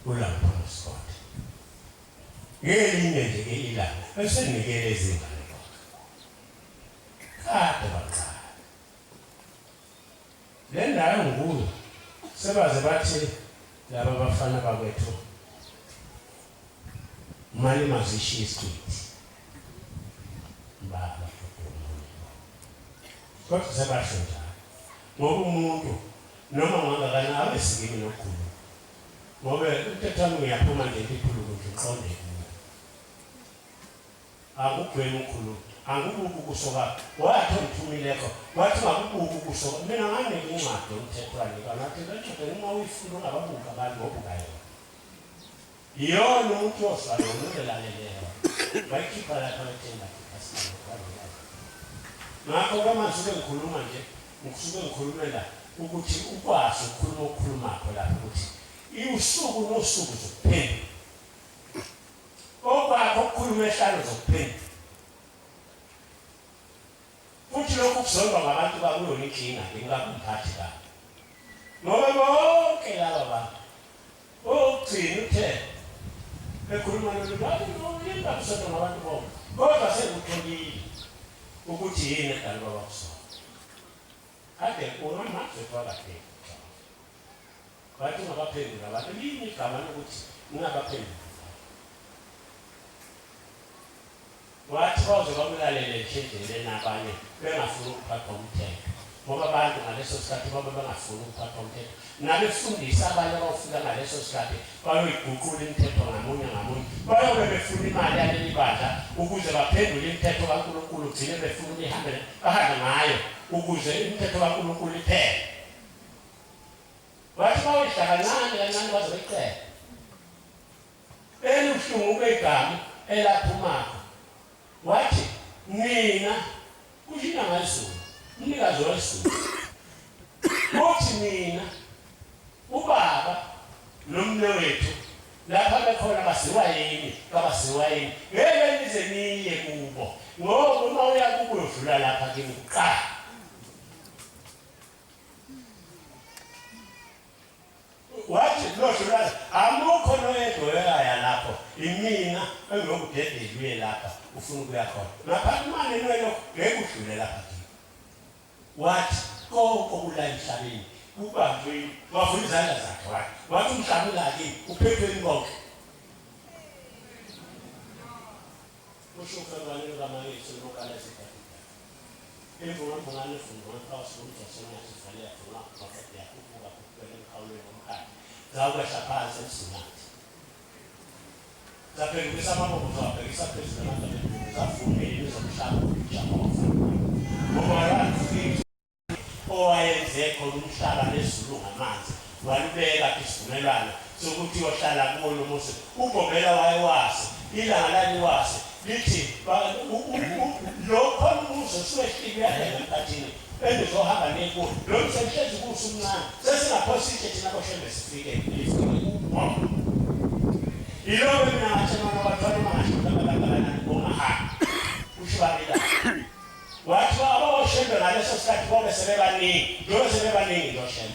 Ulapha uScott. Ngelinye nje ilanga esenikele izingane lokho. Kade baqala. Le ndawo nguyo sebaze bathi laba bafana bakwethu mali mazishi street baba kodwa sebasho njalo ngoba umuntu noma ngangakana abesikimi nokhulu ngoba umthetho wami uyaphuma nje ikhulu ngiqonde akugwema ukhulu angubuku kusoka wathi uthumileko wathi ngakubuku kusoka mina ngane incwadi yomthethwane kanathi lethi uma uyifuna ungababuka abantu ngobukayo yona umuntu osalo unelaleleyo bayikhipha lapha ethenga ikhasi ngakho kwamanje ngikhuluma nje ngikusuke ngikhulumela ukuthi ukwazi ukukhuluma khona lapha ukuthi usuku nosuku zokuphenda okwakho ukukhuluma ehlalo zokuphenda futhi lokhu kuzondwa ngabantu bakuyona inkinga ngingakuphathi kabi ngoba bonke laba bantu ogcina uthe ekhuluma nolwazi nolinda kusondwa ngabantu bonke kodwa sekutholile ukuthi yini edalwa bakusona ade unamaze kwakade bathi ngabaphendula abantu yini igama lokuthi ngingabaphendula wathi baze bamulalele endleleni nabanye bengafuni ukuphatha umthetho ngoba abantu ngaleso sikhathi baba bengafuni ukuphatha umthetho nabefundisa abanye abafika ngaleso sikhathi bayoyiguqula imithetho ngamunye ngamunye bayobe befuna imali yaleli bandla ukuze baphendule imithetho kaNkulunkulu ugcine befuna bahambe ngayo ukuze imithetho kaNkulunkulu iphele wathi bawedla kancane baze beqele eluhlungu kwegama elaphumako wathi mina kushina ngayizulu umnikazi wayizulu uthi mina ubaba nomnewethu lapha bekhona basiwayini ngeke nize niye kubo ngoba uma uya kubo udlula lapha kimi kuqala wathi lodlula amukho noyedwa lapho imina engokudedeliwe lapha ufuna ukuya khona ngapha imali noyo ngeke udlule lapha wathi konke okula emhlabeni kubambe wavula izandla zakhe wathi umhlaba ulake uphethwe inkonke ushuka ngale ngamayethu lokala esikhathi ngibona fundo phakathi komjasona sifale yafuna bakade yakubuka kuphela emkhawulweni omkhaya zakwehla phansi esingathi zaphendukisa amabombo zabhekisa phezulu namandla zafumile izomhlaba ujamova ngoba yathi owayenzekho umhlaba nezulu ngamanzi walubeka isivumelwano sokuthi yohlala kuwo Mose ugobela wayewase ilanga laliwase lithi lokho umuzo siwehlile emkhathini endizohamba neko lo msebenzi kusumncane sesingaphosike thina koShembe sifike ilo mina ngathana nabatwana mangashintana ngomahamba ushwabela wathi abaShembe ngaleso sikhathi bonke sebebaningi lo Shembe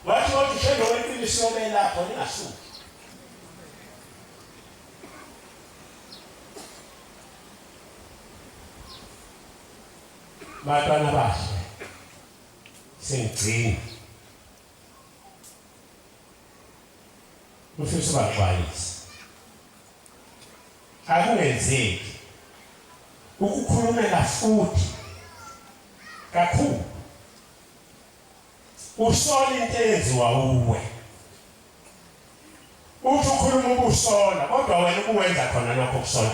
wathi uShembe wempilo siyobe lapho ningasuki batwana bahle sengcini ufisa baxwayisa akungenzeki ukukhulumela futhi kakhulu usola into eyenziwa uwe uthi ukhuluma ubusola kodwa wena ukuwenza khona lokho kusola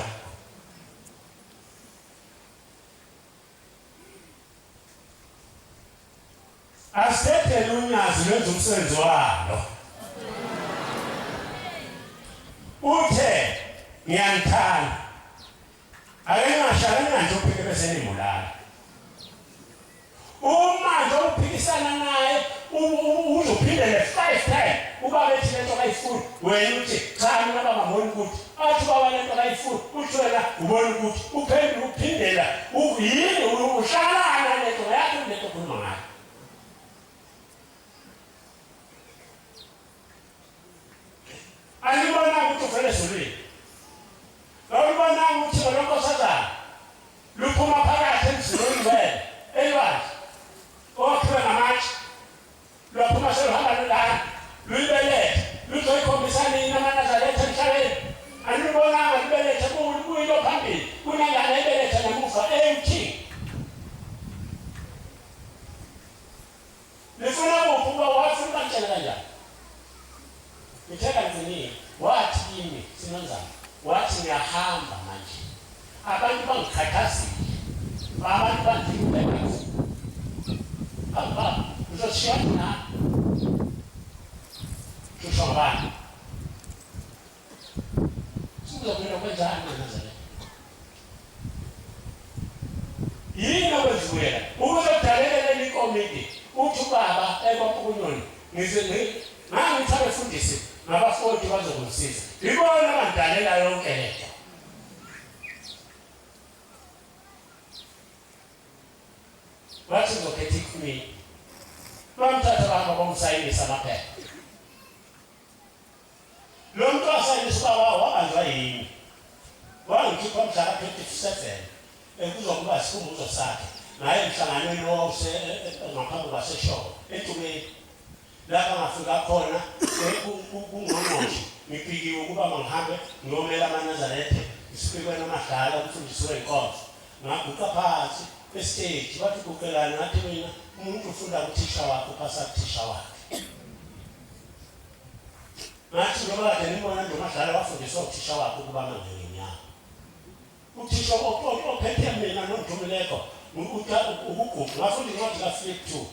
asethe lunyazi lwenza umsebenzi walo uthe ngiyanthanda ayengashalana nje uphike bese nimulala uma nje uphikisana naye uzophindele 5 times uba bethi lento kayifuni wena uthi cha mina bangaboni ukuthi athi baba lento kayifuni uthi wena ubona ukuthi uphendula uphindela uyini uhlala lento yakho lento khuluma ngayo alibona ukuthi uvele ezulwini alibona ukuthi lokho sazana luphuma phakathi emzilweni wena elwazi okhiwe ngamatshe lwaphuma seluhamba lulana luyibelethe luzoyikhombisa nini amanazarete emhlabeni alibonanga libelethe kuyilo phambili kunengane ebelethe ngemuva eyuthini lifuna kuphi uba wafuna ubatshela kanjani ngitheka nzini wathi kimi Sinonzana wathi ngiyahamba manje abantu bangikhathazile abantu bandibeka aba uzoshiya na kushobana sizokwenza kwenzani Nazareth yini okwenziwela ukuzodalela ikomiti uthi baba ekwaPhukunyoni ngize ngangithabe fundisi nabafundi bazokusiza libona abandalela yonke lento wathi ngokhethi kimi bamthatha bahamba bomsayinisa amaphepha lo muntu asayinisa wabanjwa yini wangikhipha mhla ka-27 kuzokuba isikhumbuzo sakhe naye emhlanganweni ngaphambi kwaseshoko eNtumeni lapha ngafika khona kungqongqoshe ngipikiwe ukuba mangihambe ngiyomela amaNazaretha isifikweni amadala umfundisi wenkonzo ngaguqa phansi estage bathi kukelana ngathi mina umuntu ufunda uthisha wakhe uphasa uthisha wakhe ngathi ngoba kade ngibona ndomadala wafundiswa uthisha wakhe ukuba mangenyama uthisha ophethe mina nomthumileko ukuguqa ngafunda incwadi kaFilip 2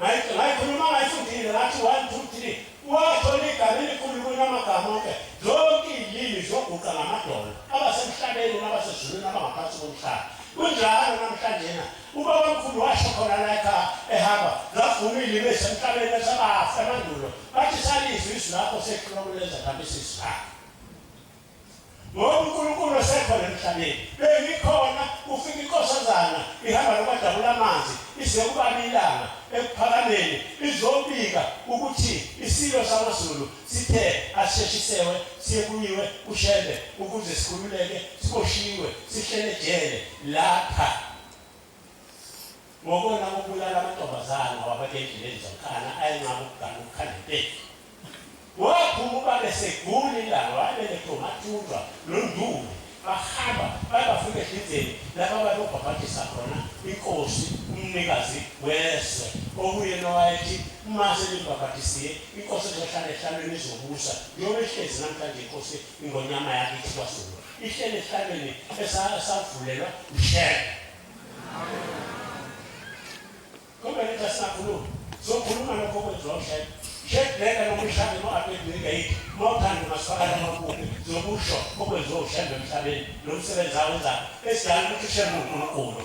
ngayikhuluma ngayifundile ngathi 1 2 3 wathola igama elikhulu amagama onke zonke iy'limi zoguqa ngamadola abasemhlabeni nabasezulwini abangaphansi komhlaba kunjalo namhlanjena ubaba omkhulu washo khona la ehamba zavuma iy'limi ezisemhlabeni esabafa emandulo bathi salizwe izwi lakho sekuloleza kabisa izwi lakho ngoba uNkulunkulu osekhona emhlabeni bengikhona ufika inkosazana ihamba nokwadabula amanzi ize kuba ilanga ekuphakameni izobika ukuthi isilo samaZulu sithe asheshisewe siyebuyiwe kuShembe ukuze sikhululeke siboshiwe sihlele ejele lapha ngokona kokubulala amantombazana wabakendleleni zomkhana ayenqaba ukugana ukukhandepeli waphuma uba besegula ilanga wabelethe umathunjwa nonduli bahamba bayabafika ehlizeni lapha bayobhabhathisa khona inkosi umnikazi weswe okuyena wayethi uma selibhabhathisiye inkosi ezohlala ehlalweni izobusa njengoba ihlezi namhlanje inkosi ingonyama yakhe ithi kwaZulu ihleli ehlalweni esavulelwa uShembe kodwa nithi asinakhuluma zokhuluma lokho kwenziwa uShembe Shekhleka nomhlaba no-apednika yithi mawuthanda ungasifakala amabubi zokusho okwenziwa uShembe emhlabeni nomsebenzi awenzayo esidala ukuthi uShembe uNkulunkulu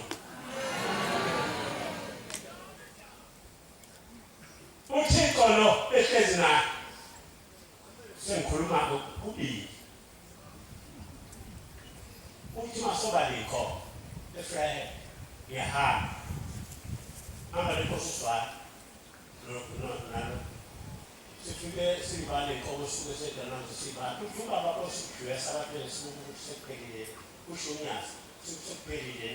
uThixo lo ehlezi naye sengikhuluma kubili uthi masoba likho efrahe yahamba hamba lenkosi uswala nalo sifike sivale inkomo suke sedanazo sivale uthula babosikujwesa abaphele sibukuthi sekuphelile ushunyazi sikuphelile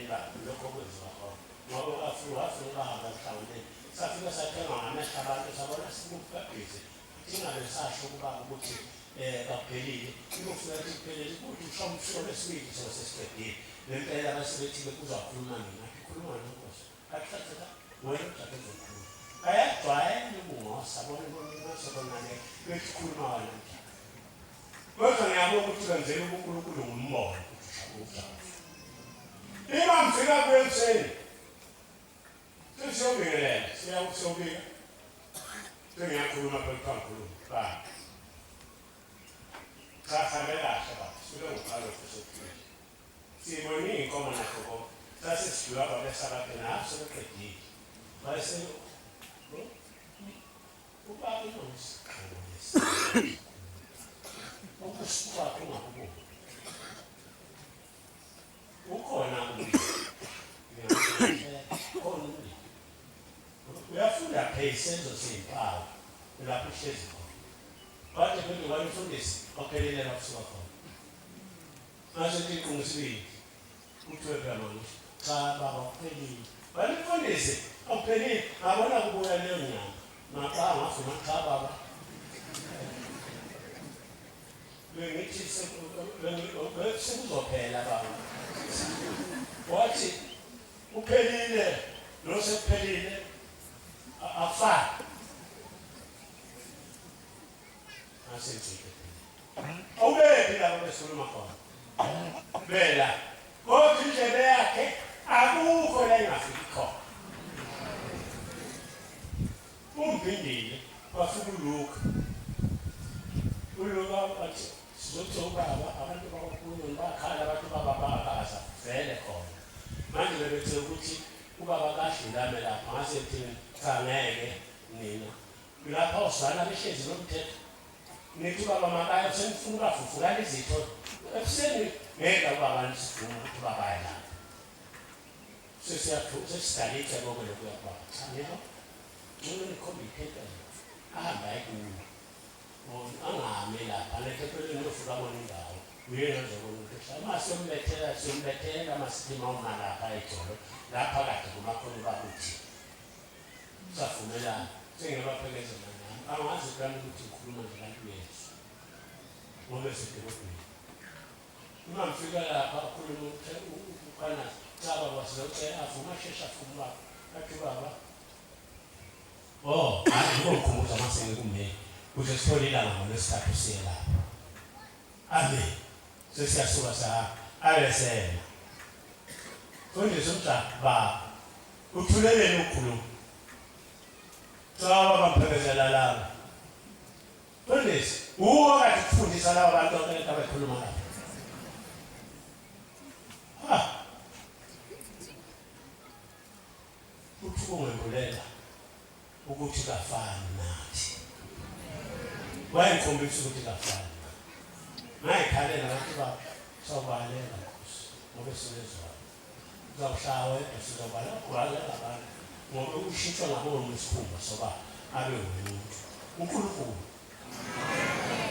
lokho kwenziwa khona ngoba wafuna bahamba mhlawumbe safika sathenga ngamehla abantu sabona sikubhabhizi thina besasho ukuba ukuthi kaphelile ukufika kuphelile ukuthi ushamsholo esibili sesesiqedile lempela abasebethile kuzakhuluma mina khuluma nenkosi akuthatha wena ujaphezulu ayajwayele ubungosa bona bonke bekhuluma wona nje kodwa ngiyabona ukuthi wenzela uNkulunkulu ngumbono ima mfika kwemseni siyobingelela siyawusobika sengiyakhuluma phambi ba sahambe kahle baba sike ngoqala ukusophila sibone inkomo nakho sase sidlula babesabaphe naso beqedile base ubaba unomsiqonisi ukusuka kungakubo ukhona khona uyafunda phela isenzo seyimpawu lapho uhlezi khona kodwa phela wayefundisi ophelele lapho usuka khona mase tiqingisile kuthiwe phela manje cha baba uphelile balifundise ophelile ngabona kubuya leyo nyanga maqanga ngafuna cha baba bengithi sekuzophela baba wathi uphelile lo sekuphelile afana asenzile awubephi lapho besikhuluma khona bela kodwa indlela yakhe akukho la ingafiki khona umbindile wafika uLuka wathi sizothi ubaba abantu bakukhulu bakhala abantu bababakaza vele khona manje bebethe ukuthi ubaba kahlulame lapha ngase thina cha ngeke nina lapha usana behlezi nomthetho nithi ubaba makaya senifuna ukufufukala izitho ebuseni ngeke ubaba nisifuna ukuthi babaye lapha sesidalithe ngoba lokuya kwabo cha yebo ngeke nikhombe iphepha ahamba ekuni angami lapha lekhepheleni lofika bona indawo uyena nzobona ukuthi mase somlethela masithima uma lapha ejolo lapha kade kumakhona bakuthi savumelana sengebaphekezela nami angazi kani ukuthi ngikhuluma ngebantu bethu ngoba sedolobheni uma ngifika lapha akhuluma ukana caba wasizocela avuma shesha afuma athi baba ngomkhumbuza masenge kumele ukuthi sithole ilanga ngolwesithathu siye lapha amen sesiyasuka abesena fundisa umntwana baba uthuleleni ukukhuluma caba bamphelekezela laba fundisa kade kufundisa laba bantu abekhuluma lapha uthi kungembulela ukuthi kafani nathi wayengikhombisa ukuthi kafani ngayikhalela abantu babo sawubalela Nkosi ngoba sinezwa uzawuhlawa sizobalela abantu ngoba ushintshwa ngabona isikhumba soba abe umuntu uNkulunkulu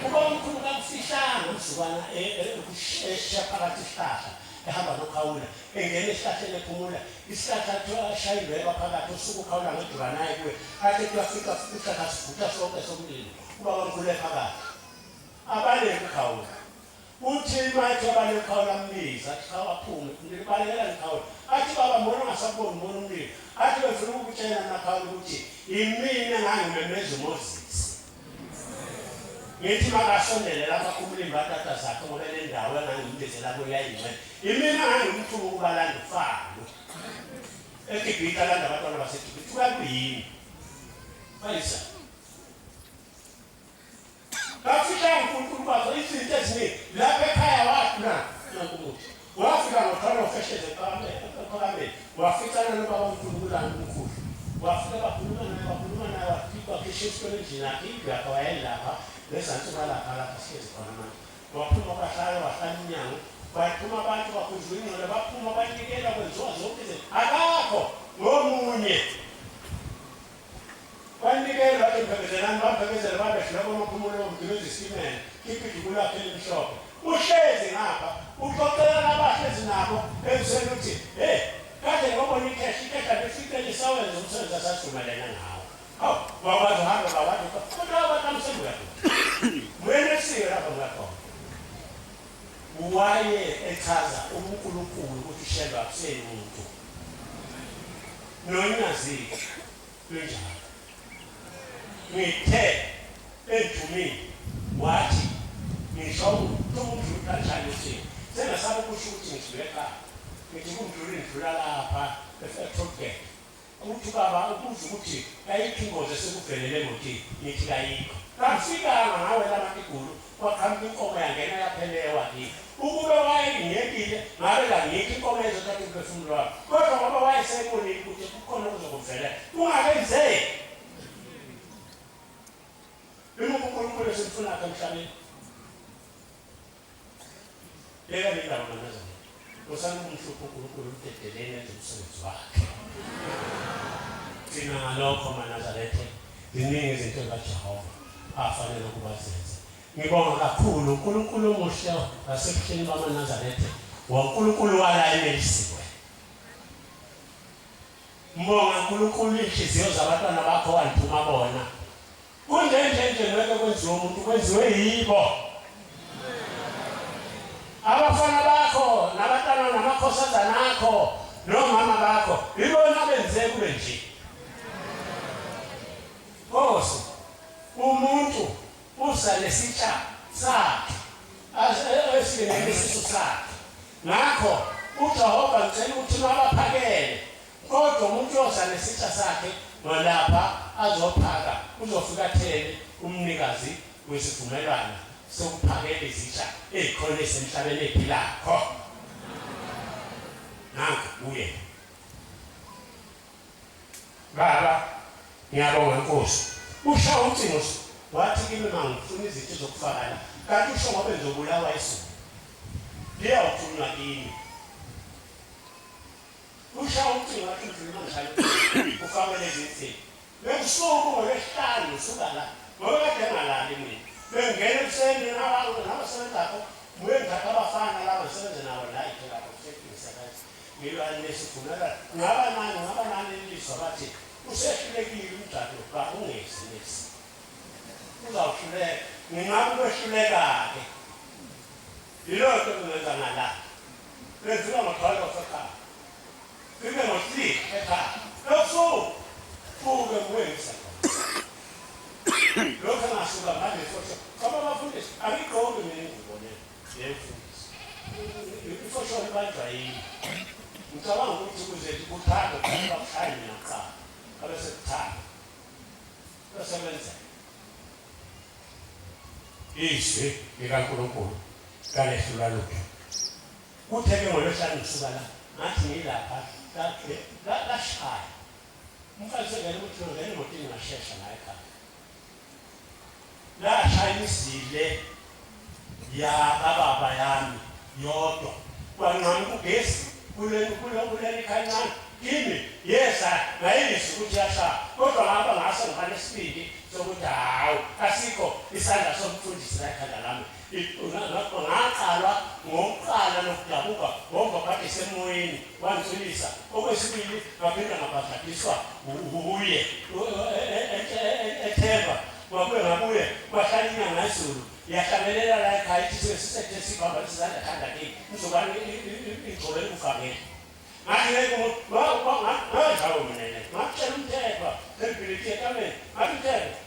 uba uNkulunkulu kakufihlanga umzukwana ekushesha phakathi isihlahla ehamba nokhawula engena esihlahleni ephumula isihlahla ashayilweka phakathi usuku ukhawula ngedura naye kuwe athi kuyafika isihlahla sivuthwa sonke somlilo ubaba uNkulunkulu phakathi abaleke ukhawula uthi imathi abaleke ukhawula mbiza athi khawaphume ngibalekela ngikhawula athi baba mbona ungasaboni mbona umlilo athi befuna ukutshela nakhawula ukuthi imina ngangimemeza uMoses ngithi makasondele lapha kumlimba atata zakhe ngoba le ndawo engangimlizela kuyo yayingcwele imina ngangimthuma ukubalanda ufalo eGibhithe alanda abantwana baseGibhithe kuyini bayisa bafika uNkulunkulu bazo izinto eziningi lapha ekhaya wathula nankumuthi wafika ngothwala ufesheze ephakame waficana nobaba uNkulunkulu omkhulu wafika bakhuluma naye wafika wakhisha esikoleni yakhe indlu wayelapha lesansuka lapha sihlezi khona manje waphuma bahlala wahlala iminyango baphuma abantu bakuzwa ingqondo baphuma banikela kwenziwa zonke izinto akakho ngomunye banikela emphelekezelani bamphelekezela babehlala komaphumulo womgibezi isitimela khipha iduku lakhe elimhlophe uhlezi ngapha uxoxela nabahlezi nabo ebuseni uthi kade ngobona ikheshi befikele isawenza umsebenzi asajumelene ngawo wakwazi uhamba bawathi kodwa abantu amsebuya mwene sike lapha ngakhona waye echaza uNkulunkulu ukuthi Shembe akusemuntu nonyazile kunjalo ngithe ejumini wathi ngisho umuntu kanjani uthi sengasabe kusho ukuthi ngibeka ngithi kumdluli ngidlula lapha efethobhe ukuthi baba ukuze ukuthi ayikho ingozi esekuvelele ngokuthi nithi kayikho kafikanga ngawe lamatigulu kwakhamba inkomo yangena yaphelewa kithi ukube wayengekile ngabe la ngikho inkomo ezothatha umphefumulo wakho kodwa ngoba wayesebonile ukuthi kukhona okuzokuvelela kungakenzeki emhlabeni. Leka lindawo kaNazaretha. Usana umhlupho uNkulunkulu udedelene umsebenzi wakhe. Thina ngalokho kaNazaretha ziningi izinto kaJehova afanele ukuba zenze. Ngibonga kakhulu uNkulunkulu omuhle ngasebuhleni bamaNazaretha. uNkulunkulu wala eNelisiwe. Mbonga uNkulunkulu inhliziyo zabantwana bakho walithuma bona. Kunjenje ngeke kwenziwe umuntu kwenziwe yibo. Abafana bakho nabantwana namakhosazana akho nomama bakho ibona benze kube nje. Kosi umuntu usale sitsha sakhe esilinganisiso sakhe. Ngakho uJehova ngicela ukuthi mabaphakele kodwa umuntu yosale sitsha sakhe nolapha azophaka uzofika thele umnikazi wesivumelwano sokuphakela izitsha ezikhona esemhlabeni ephilakho. Nanku uye baba ngiyabonga Nkosi. Usha ucingo wathi kimi mangifuna izinto zokufakala kanti usho ngoba ngizobulawa isimo. Ngiyawuthuma kimi. Usha ucingo wathi ngifuna ngihlale ufake lezi zinto. Bekusuku ngolesihlanu usukala ngoba kade ngalali mina. Bengena ekuseni nabasebenzayo buye ngithatha abafana laba ngisebenze nabo la ikhela kusebenza ngilwa nesivumelwano ngaba nani ilizwa bathi usehlulekile umdlalo ba ungezi nesi uzawuhluleka ngingabe kwehluleka-ke yilonto kungenza ngala lenziwa ngothwala osekhaya fike ngo-3 ekhaya ebusuku fuke nguwengisa lokho ngasuka manje futhi kama abafundisi angigqoki mina engibonele yemfundisi ifosho libanjwa yini ngicabanga ukuthi ukuze kuthanda bakushaya mina kuqala abe sekuthanda basebenza izwi likaNkulunkulu kalehlula lutho. Kuthe-ke ngolwesihlanu ngisuka la ngathi ngilapha lashaya umfazi engene ukuthi ngene emotini ngashesha la ekhaya lashaya imizile yakababa yami yodwa kwanqamu kugesi kuleli kancane kimi yesa ngayizwa ukuthi yashaya kodwa ngaba ngase ngibane isibindi sokuthi hawu asikho isandla somfundisi la ekhanda lami. Ngaqalwa ngokuqala nokudabuka ngoba kade semoyeni wangitshilisa okwesibili ngaphinda ngabhadliswa uye ethemba ngabuye kwahlala inyanga yezulu yahlabelela la ekhaya ithi sesithe sibamba isizathu khanda kimi ngizobani igcole ukuvangela ngeke ngajawo mina ngakutshela umthetho sempiliti ekameni ngakuthetha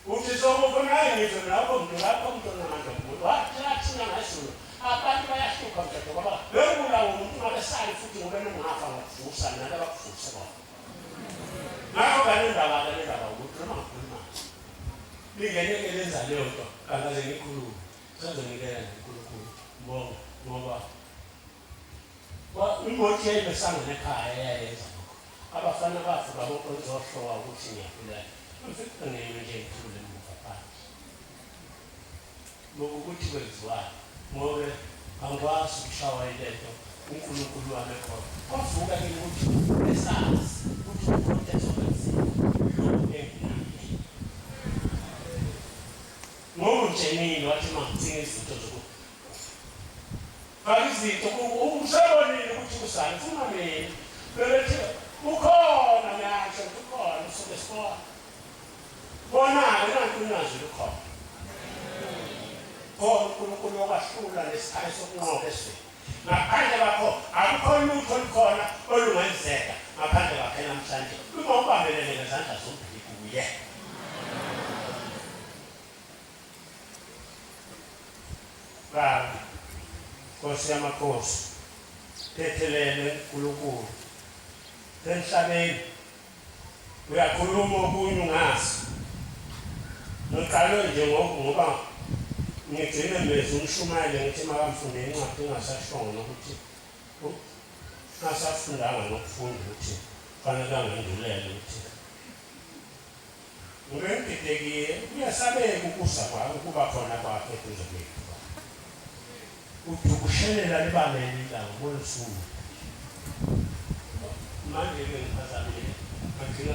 uthi sokufuna ngizwe lapho umuntu namandla kumuntu wathina ngayizulu abantu bayahluka mthetho ngoba bekulawo umuntu ngabesali futhi ngoba nengafa ngokuvusa nala bakuvusa bona ngakho kanendaba ukuthi noma ngikhuluma lingeneke lenza leyo nto kangaze ngikhulume senzonikela ngenkulunkulu ngoba imothi yayibesangene ekhaya eyayenza lokho abafana bavuka bokonzohlowa ukuthi ngiyaphila mfika ngene nje ngithule emuva phansi ngokuthi kwenziwayo ngoba angikwazi ukushawa ilento uNkulunkulu wami ekhona kwavuka ke ukuthi esazi ukuthi ukhona ezokwenziwa lokho enginayo ngokunjenini wathi mangithinga izinto zokuthi izinto usebonile ukuthi kusani ufuna mina bebethi ukhona ngasho ukhona usuke sibona bona-ke nanti unazwi lukhona khona uNkulunkulu okwahlula nesikhathi sokunqoba esweni ngaphandle bakho akukho lutho olukhona olungenzeka ngaphandle kwakhe namhlanje uma ubambelele ngezandla zombili kuye. Baba Nkosi yamakhosi tethelele uNkulunkulu emhlabeni uyakhuluma okunye ungazi ngiqalwe nje ngoba ngigcine mezi umshumayele ngithi makamfunde incwadi engasashongo nokuthi ngasafundanga nokufunda ukuthi fanele angandulele ukuthi Ngokwentekile kuyasabeka ukusa kwakho ukuba khona kwakhe eduze kwethu. Uthi ukushelela libambeni la ngosuku. Manje ke ngiphazamile ngigcina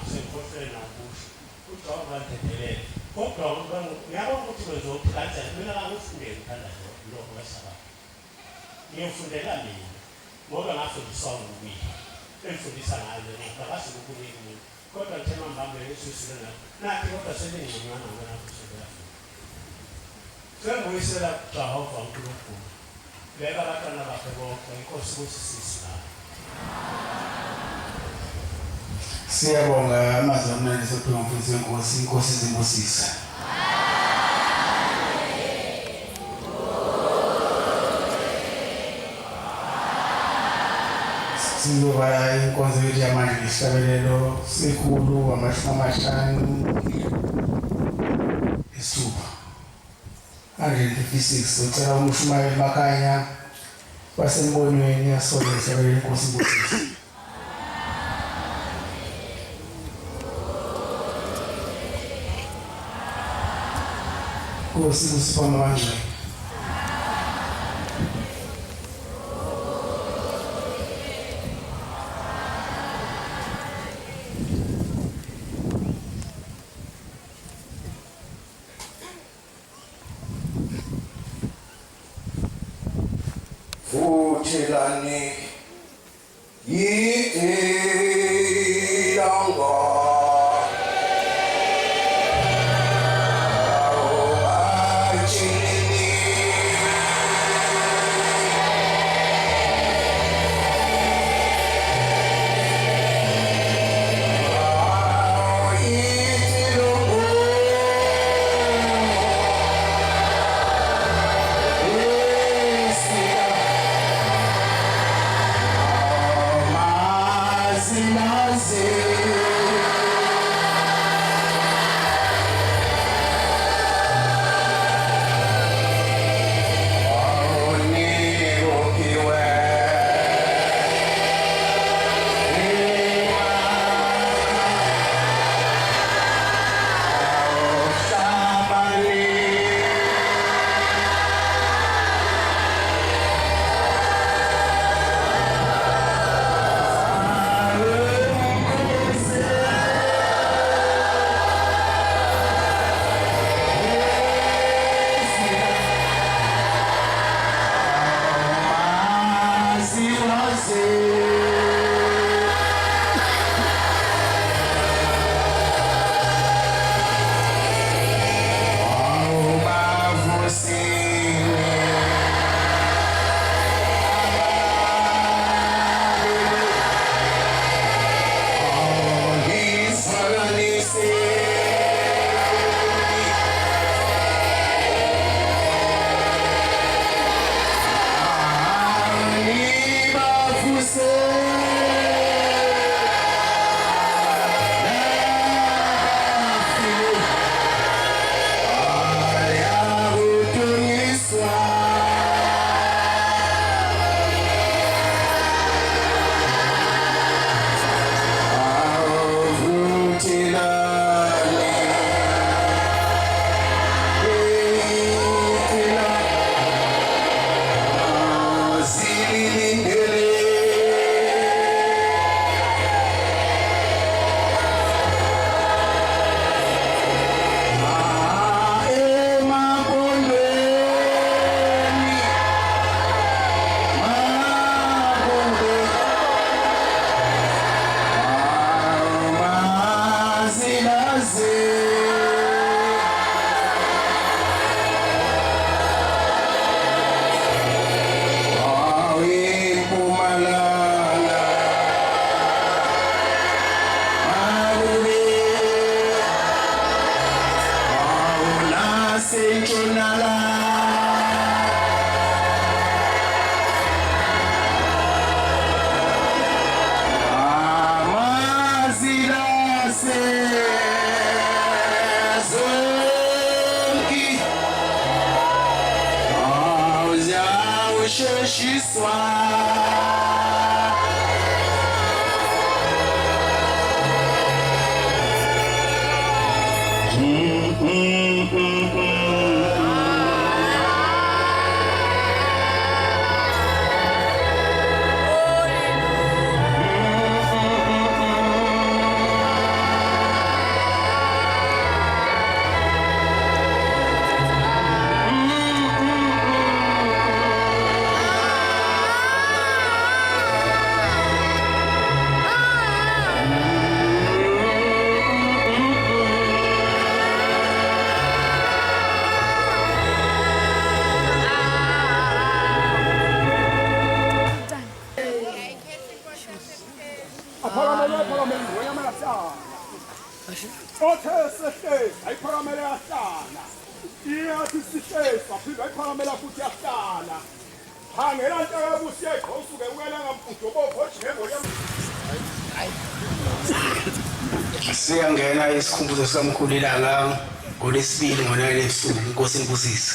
sengikhohlwe nakusho. UJehova ngithethelela. Kodwa ngiyabona ukuthi wezothi kanjani mina ngakufundela ngithanda lokho wesaba. Ngiyofundela mina ngoba ngafundiswa ngubili. Engifundisa ngayo ngakwazi ukukunika. Kodwa ngithema mbambele esusile nathi kodwa selingconywana ngona kusukela. Sengiyisela kuJehova uNkulunkulu. Beka abantwana bakhe bonke inkosi kusisisa. Siyabonga amazwi amnandi sophiwa umfundisi wenkosi, inkosi izimbusisa. Sizoba inkonzo yethu yamanje nesihlabelelo sekhulu amashumi 5 156 socela uMshumayeli Makhanya basembonweni yasole isihlabelelo inkosi izimbusisa. Nkosi kusipha manje. Vuthelani Icilongo Siyangena isikhumbuzo sikamkhulu ilanga ngoLwesibili ngo-9 ebusuku, inkosi imbusise.